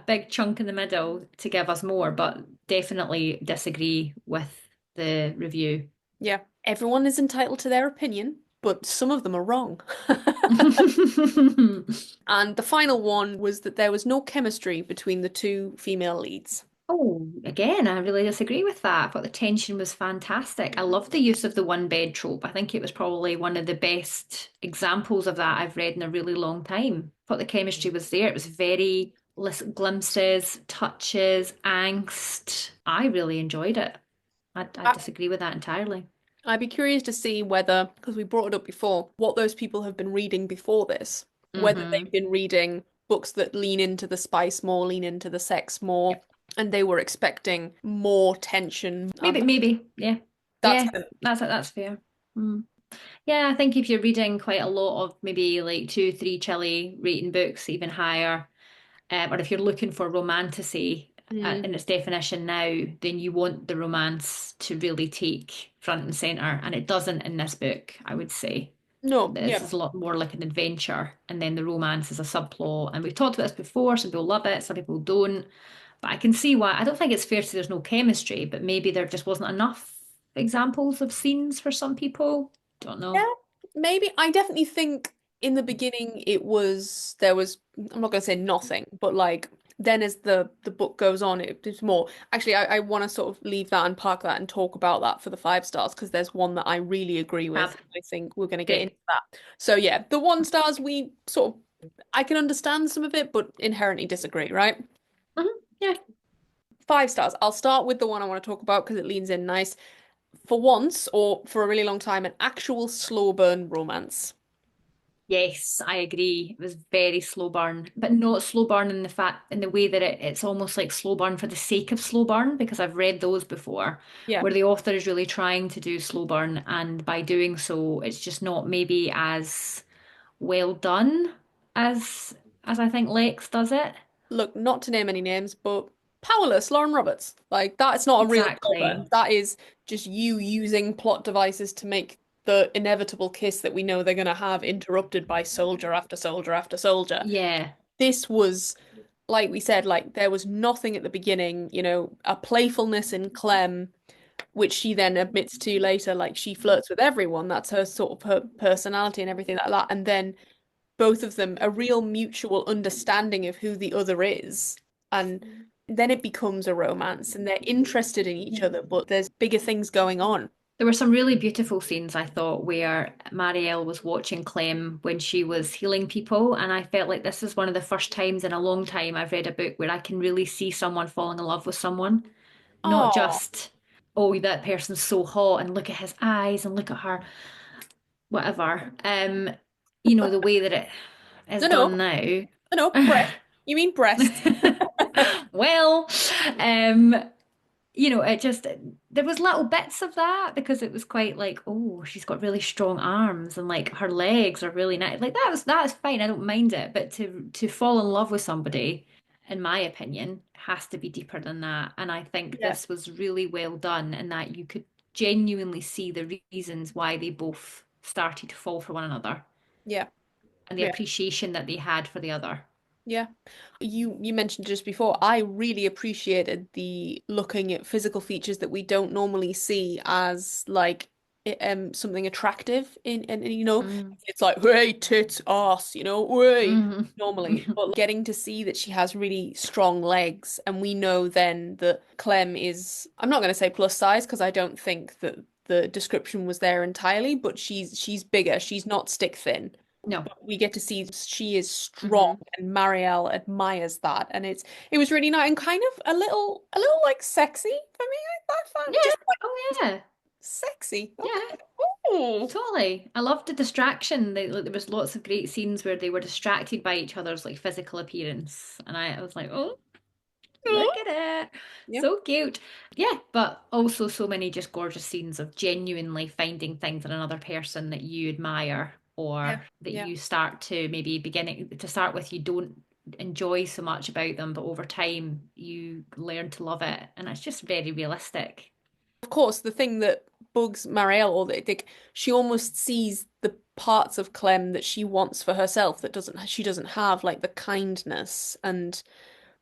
S1: big chunk in the middle to give us more, but definitely disagree with the review.
S2: yeah. Everyone is entitled to their opinion, but some of them are wrong. And the final one was that there was no chemistry between the two female leads.
S1: Oh, again, I really disagree with that. I thought the tension was fantastic. I love the use of the one bed trope. I think it was probably one of the best examples of that I've read in a really long time. I thought the chemistry was there. It was very glimpses, touches, angst. I really enjoyed it. I
S2: I-
S1: disagree with that entirely.
S2: I'd be curious to see whether, because we brought it up before, what those people have been reading before this. Whether they've
S1: Hmm.
S2: been reading books that lean into the spice more, lean into the sex more,
S1: Yep.
S2: and they were expecting more tension.
S1: Maybe. Yeah.
S2: That's
S1: Yeah, that's fair. Mm. Yeah, I think if you're reading quite a lot of maybe like two, three chili rating books, even higher, or if you're looking for romantasy
S2: Mm.
S1: in its definition now, then you want the romance to really take front and center, and it doesn't in this book, I would say.
S2: No,
S1: This
S2: yeah,
S1: is a lot more like an adventure, and then the romance is a subplot. And we've talked about this before. Some people love it, some people don't. But I can see why. I don't think it's fair to say there's no chemistry, but maybe there just wasn't enough examples of scenes for some people. Don't
S2: yeah,
S1: know.
S2: maybe. I definitely think in the beginning there was I'm not gonna say nothing, but like then as the book goes on, it's more. Actually, I want to sort of leave that and park that and talk about that for the 5 stars because there's one that I really agree with.
S1: Fab.
S2: I think we're gonna get into
S1: Great.
S2: that. So yeah, the 1 stars we sort of I can understand some of it, but inherently disagree, right?
S1: Yeah.
S2: 5 stars. I'll start with the one I want to talk about because it leans in nice. For once, or for a really long time, an actual slow burn romance.
S1: Yes, I agree. It was very slow burn, but not slow burn in the fact in the way that it's almost like slow burn for the sake of slow burn, because I've read those before,
S2: Yeah.
S1: where the author is really trying to do slow burn, and by doing so, it's just not maybe as well done as as I think Lex does it.
S2: Look, not to name any names, but Powerless, Lauren Roberts. Like that's not a real slow burn.
S1: Exactly.
S2: That is just you using plot devices to make the inevitable kiss that we know they're gonna have interrupted by soldier after soldier after soldier.
S1: Yeah.
S2: This was, like we said, like there was nothing at the beginning, a playfulness in Clem, which she then admits to later, like she flirts with everyone. That's her sort of her personality and everything like that. And then both of them a real mutual understanding of who the other is. And then it becomes a romance and they're interested in each other, but there's bigger things going on.
S1: There were some really beautiful scenes, I thought, where Marielle was watching Clem when she was healing people. And I felt like this is one of the first times in a long time I've read a book where I can really see someone falling in love with someone. Not
S2: Oh,
S1: just, oh, that person's so hot and look at his eyes and look at her, whatever. The way that it is
S2: no, no,
S1: done now.
S2: no, no, breast. You mean breasts?
S1: Well, it just there was little bits of that because it was quite like, oh, she's got really strong arms and like her legs are really nice. Like that's fine. I don't mind it. But to fall in love with somebody, in my opinion, has to be deeper than that. And I think
S2: Yeah,
S1: this was really well done in that you could genuinely see the reasons why they both started to fall for one another
S2: yeah,
S1: and the
S2: yeah.
S1: appreciation that they had for the other.
S2: Yeah. You mentioned just before, I really appreciated the looking at physical features that we don't normally see as like something attractive in
S1: Mm.
S2: it's like, hey, tits, ass, way
S1: Mhm.
S2: normally. But getting to see that she has really strong legs, and we know then that Clem is, I'm not going to say plus size because I don't think that the description was there entirely, but she's bigger. She's not stick thin.
S1: No.
S2: We get to see she is strong
S1: Hmm.
S2: and Marielle admires that, and it was really nice and kind of a little like sexy for me. I found
S1: Yeah.
S2: just like
S1: Oh yeah.
S2: sexy.
S1: Yeah.
S2: Okay. Oh.
S1: Totally. I loved the distraction. There was lots of great scenes where they were distracted by each other's like physical appearance. And I was like, oh, look at it.
S2: Yeah.
S1: So cute. Yeah, but also so many just gorgeous scenes of genuinely finding things in another person that you admire
S2: Yeah.
S1: or that
S2: Yeah.
S1: you start to maybe beginning to start with, you don't enjoy so much about them, but over time you learn to love it. And it's just very realistic.
S2: Of course, the thing that bugs Marielle, or that like, she almost sees the parts of Clem that she wants for herself that she doesn't have, like the kindness and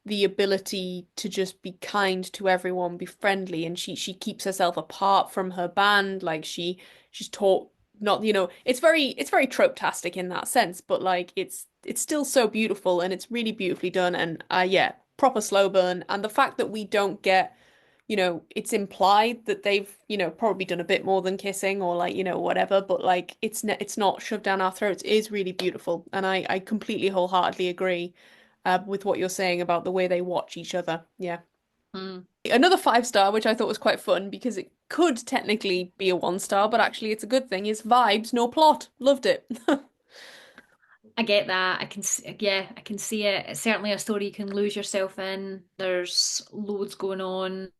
S2: the ability to just be kind to everyone, be friendly, and she keeps herself apart from her band. Like she's taught not, it's very trope-tastic in that sense, but like it's still so beautiful and it's really beautifully done. And yeah, proper slow burn. And the fact that we don't get, it's implied that they've, probably done a bit more than kissing or like, whatever, but like it's not shoved down our throats is really beautiful. And I completely wholeheartedly agree with what you're saying about the way they watch each other. Yeah.
S1: Mm.
S2: Another 5 star, which I thought was quite fun because it could technically be a 1 star, but actually it's a good thing, is vibes, no plot. Loved it.
S1: I get that. Yeah, I can see it. It's certainly a story you can lose yourself in. There's loads going on.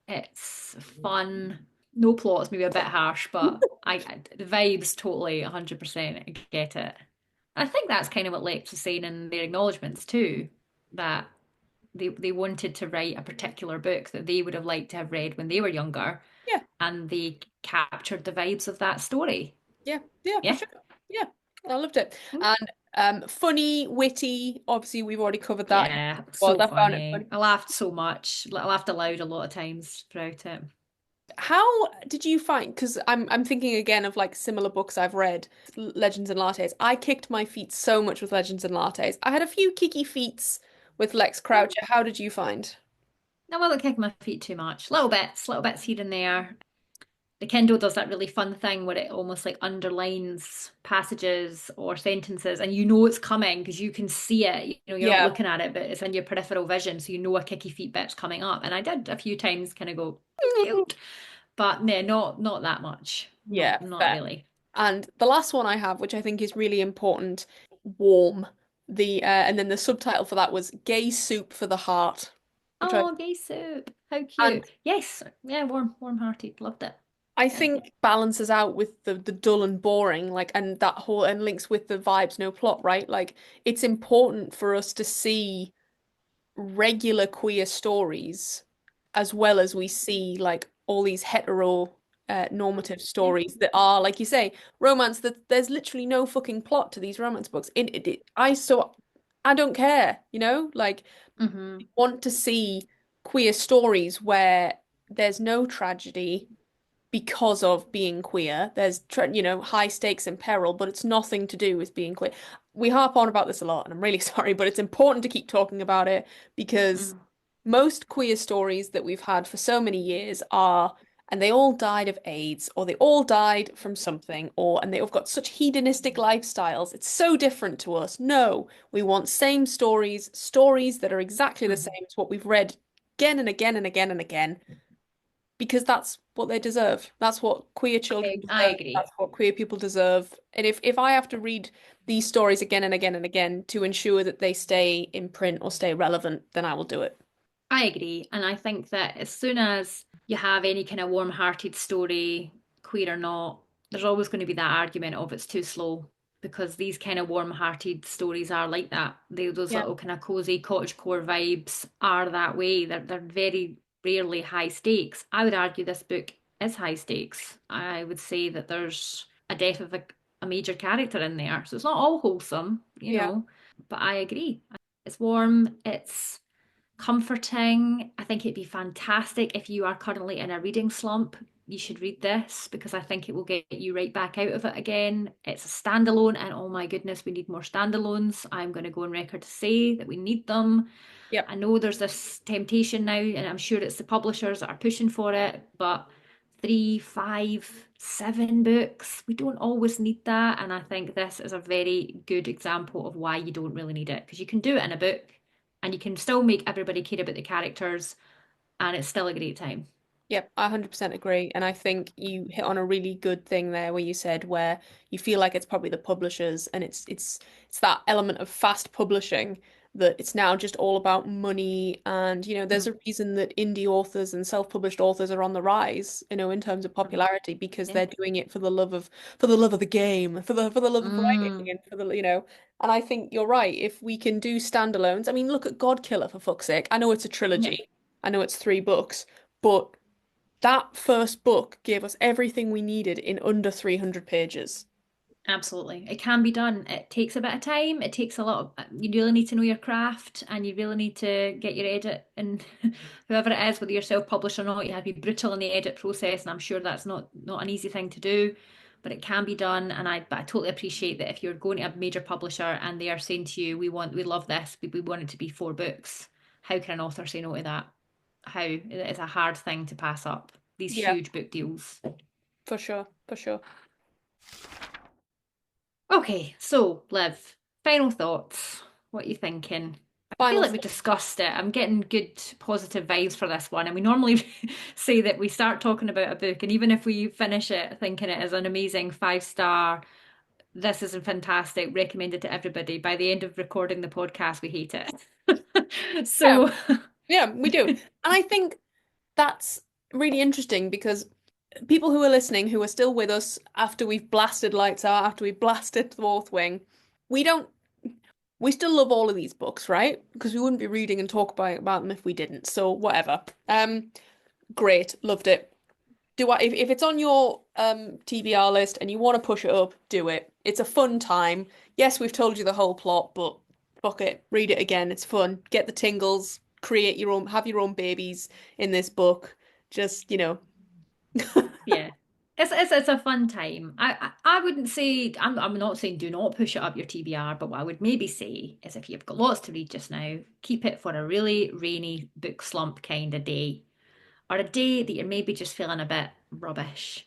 S1: It's fun. No plot's maybe a bit harsh, but the vibes totally 100%. I get it. I think that's kind of what Lex was saying in their acknowledgements too, that they wanted to write a particular book that they would have liked to have read when they were younger,
S2: Yeah,
S1: and they captured the vibes of that story.
S2: yeah, yeah, for
S1: Yeah.
S2: sure. Yeah, I loved it. And funny, witty. Obviously, we've already covered that.
S1: Yeah,
S2: Was
S1: so
S2: I found it
S1: funny.
S2: funny.
S1: I laughed so much. I laughed aloud a lot of times throughout it.
S2: How did you find? Because I'm thinking again of like similar books I've read, Legends and Lattes. I kicked my feet so much with Legends and Lattes. I had a few kicky feats with Lex Croucher. How did you find?
S1: I wasn't kicking my feet too much. Little bits here and there. The Kindle does that really fun thing where it almost like underlines passages or sentences, and you know it's coming because you can see it. You're not
S2: Yeah.
S1: looking at it, but it's in your peripheral vision, so you know a kicky feet bit's coming up. And I did a few times kind of go, cute. But no, not that much.
S2: Yeah,
S1: Not
S2: fair.
S1: really.
S2: And the last one I have, which I think is really important, warm. And then the subtitle for that was Gay Soup for the Heart, which
S1: Oh, gay soup. How
S2: and
S1: cute. Yes. Yeah, warm-hearted. Loved it.
S2: I
S1: Yeah.
S2: think balances out with the dull and boring, like, and that whole and links with the vibes, no plot, right? Like, it's important for us to see regular queer stories as well as we see like all these hetero normative
S1: Yeah.
S2: stories that are, like you say, romance that there's literally no fucking plot to these romance books. I don't care, like,
S1: Mm-hmm.
S2: want to see queer stories where there's no tragedy because of being queer. High stakes and peril, but it's nothing to do with being queer. We harp on about this a lot, and I'm really sorry, but it's important to keep talking about it because
S1: Mm.
S2: most queer stories that we've had for so many years are, and they all died of AIDS, or they all died from something, and they've got such hedonistic lifestyles. It's so different to us. No, we want same stories, stories that are exactly the
S1: Mm.
S2: same as what we've read again and again and again and again because that's what they deserve. That's what queer children
S1: I
S2: deserve.
S1: agree.
S2: That's what queer people deserve. And if I have to read these stories again and again and again to ensure that they stay in print or stay relevant, then I will do it.
S1: I agree. And I think that as soon as you have any kind of warm-hearted story, queer or not, there's always going to be that argument of it's too slow because these kind of warm-hearted stories are like that. Those
S2: Yeah.
S1: little kind of cozy cottagecore vibes are that way. They're very rarely high stakes. I would argue this book is high stakes. I would say that there's a death of a major character in there. So it's not all wholesome,
S2: Yeah.
S1: but I agree. It's warm, it's comforting. I think it'd be fantastic if you are currently in a reading slump. You should read this because I think it will get you right back out of it again. It's a standalone, and oh my goodness, we need more standalones. I'm going to go on record to say that we need them.
S2: Yep.
S1: I know there's this temptation now, and I'm sure it's the publishers that are pushing for it, but three, five, 7 books, we don't always need that. And I think this is a very good example of why you don't really need it because you can do it in a book and you can still make everybody care about the characters and it's still a great time.
S2: Yep, I 100% agree. And I think you hit on a really good thing there where you said where you feel like it's probably the publishers and it's that element of fast publishing that it's now just all about money and there's
S1: Mm,
S2: a reason that indie authors and self-published authors are on the rise, in terms of
S1: mm,
S2: popularity because
S1: yeah.
S2: they're doing it for the love of the game, for the love of writing
S1: Mm,
S2: and and I think you're right. If we can do standalones, I mean, look at God Killer for fuck's sake. I know it's a
S1: yeah.
S2: trilogy. I know it's 3 books, but that first book gave us everything we needed in under 300 pages.
S1: Absolutely. It can be done. It takes a bit of time. It takes a lot of, you really need to know your craft and you really need to get your edit and whoever it is, whether you're self-published or not, you have to be brutal in the edit process. And I'm sure that's not an easy thing to do, but it can be done. But I totally appreciate that if you're going to a major publisher and they are saying to you, we love this, we want it to be 4 books. How can an author say no to that? How? It's a hard thing to pass up, these
S2: Yeah,
S1: huge book deals.
S2: for sure, for sure.
S1: Okay, so Liv, final thoughts. What are you thinking? I feel
S2: Final
S1: like we discussed it. I'm getting good positive vibes for this one. And we normally say that we start talking about a book, and even if we finish it thinking it is an amazing 5 star, this is fantastic, recommended to everybody, by the end of recording the podcast, we hate it.
S2: yeah,
S1: So,
S2: yeah, we do. And I think that's really interesting because people who are listening, who are still with us after we've blasted Lights Out, after we've blasted The North Wing, we don't, we still love all of these books, right? Because we wouldn't be reading and talk about them if we didn't. So whatever. Great, loved it. If it's on your TBR list and you want to push it up, do it. It's a fun time. Yes, we've told you the whole plot, but fuck it, read it again. It's fun. Get the tingles, have your own babies in this book. Just,
S1: yeah. It's a fun time. I wouldn't say I'm not saying do not push it up your TBR, but what I would maybe say is if you've got lots to read just now, keep it for a really rainy book slump kind of day. Or a day that you're maybe just feeling a bit rubbish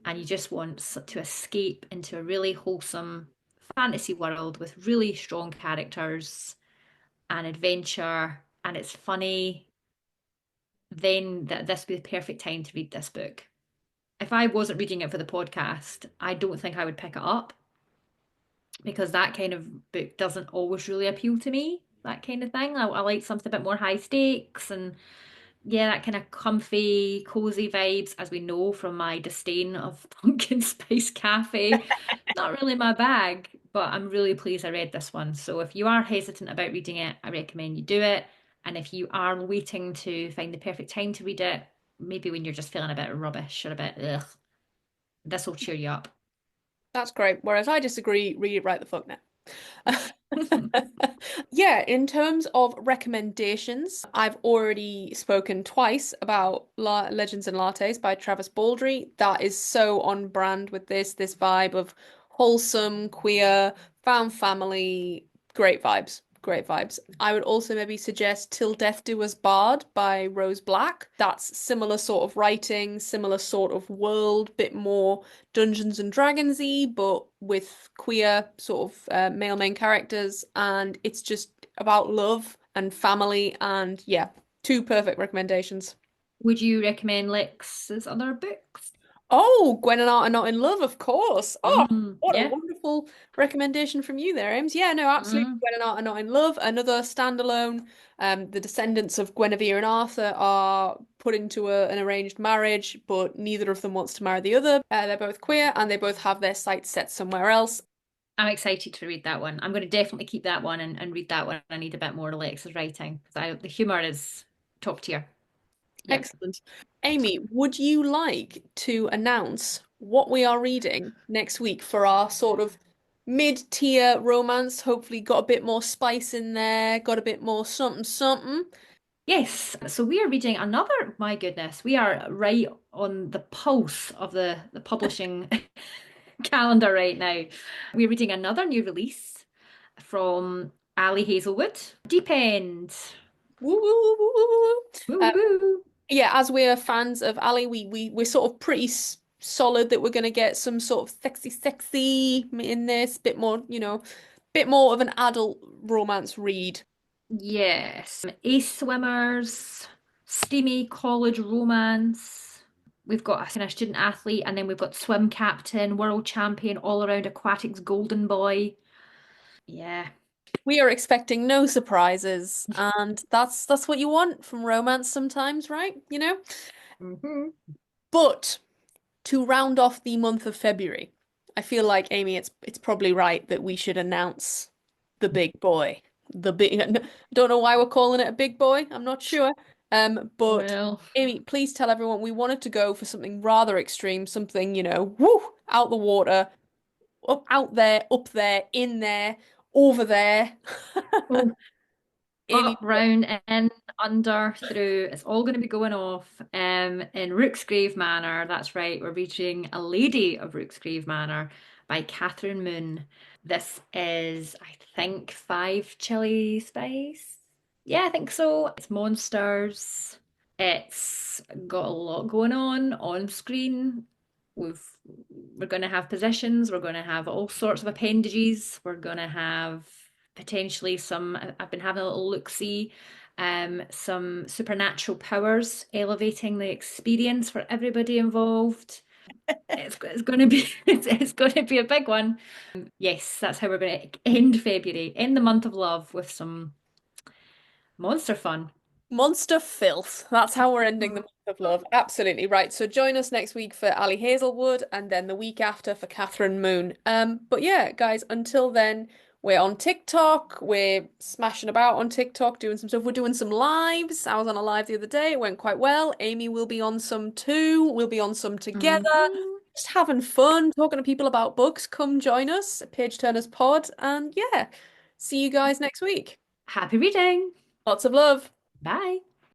S1: and you just want to escape into a really wholesome fantasy world with really strong characters and adventure and it's funny, then this would be the perfect time to read this book. if I wasn't reading it for the podcast, I don't think I would pick it up because that kind of book doesn't always really appeal to me. That kind of thing. I like something a bit more high stakes and yeah, that kind of comfy, cozy vibes, as we know from my disdain of pumpkin spice cafe. Not really my bag, but I'm really pleased I read this one. So if you are hesitant about reading it, I recommend you do it. And if you are waiting to find the perfect time to read it, maybe when you're just feeling a bit rubbish or a bit ugh, this will cheer you up.
S2: That's great. Whereas I disagree, read it right the fuck now. Yeah, in terms of recommendations, I've already spoken twice about La Legends and Lattes by Travis Baldree. That is so on brand with this vibe of wholesome, queer, found family, great vibes. Great vibes. I would also maybe suggest Till Death Do Us Bard by Rose Black. That's similar sort of writing, similar sort of world, bit more Dungeons and Dragonsy, but with queer sort of male main characters, and it's just about love and family, and yeah, two perfect recommendations.
S1: Would you recommend Lex's other books?
S2: Oh, Gwen and Art are not in love, of course. Oh, what a
S1: Yeah.
S2: wonderful recommendation from you there, Ames. Yeah, no, absolutely.
S1: Mm.
S2: Gwen and Art are not in love. Another standalone. The descendants of Guinevere and Arthur are put into an arranged marriage, but neither of them wants to marry the other. They're both queer and they both have their sights set somewhere else.
S1: I'm excited to read that one. I'm going to definitely keep that one and read that one. I need a bit more Alexa's writing because the humor is top tier. Yep.
S2: Excellent. Amy, would you like to announce what we are reading next week for our sort of mid-tier romance? Hopefully, got a bit more spice in there, got a bit more something something.
S1: Yes. So we are reading another, my goodness, we are right on the pulse of the publishing calendar right now. We're reading another new release from Ali Hazelwood, Deep End.
S2: Woo, woo, woo, woo, woo, woo.
S1: Woo woo.
S2: Yeah, as we're fans of Ali, we're sort of pretty solid that we're going to get some sort of sexy in this, bit more, bit more of an adult romance read.
S1: Yes. Ace swimmers, steamy college romance. We've got a kind of student athlete, and then we've got swim captain, world champion, all around aquatics golden boy. Yeah.
S2: We are expecting no surprises, and that's what you want from romance sometimes, right?
S1: Hmm.
S2: But to round off the month of February, I feel like Amy, it's probably right that we should announce the big boy. The big Don't know why we're calling it a big boy. I'm not sure. But
S1: Well,
S2: Amy, please tell everyone we wanted to go for something rather extreme, something, woo, out the water, up there, in there, over there.
S1: oh,
S2: Amy,
S1: up, round, in, under, through. It's all going to be going off in Rooksgrave Manor. That's right. We're reading A Lady of Rooksgrave Manor by Catherine Moon. This is, I think, five chili spice. Yeah, I think so. It's monsters. It's got a lot going on screen. We've we're going to have positions. We're going to have all sorts of appendages. We're going to have potentially some. I've been having a little look see. Some supernatural powers elevating the experience for everybody involved. It's going to be it's going to be a big one. Yes, that's how we're going to end February, end the month of love with some monster fun.
S2: Monster filth. That's how we're ending the month of love. Absolutely right. So join us next week for Ali Hazelwood and then the week after for Catherine Moon. But yeah, guys, until then, we're on TikTok. We're smashing about on TikTok, doing some stuff. We're doing some lives. I was on a live the other day. It went quite well. Amy will be on some too. We'll be on some together.
S1: Mhm.
S2: Just having fun, talking to people about books. Come join us, Page Turner's Pod. And yeah, see you guys next week.
S1: Happy reading.
S2: Lots of love.
S1: Bye.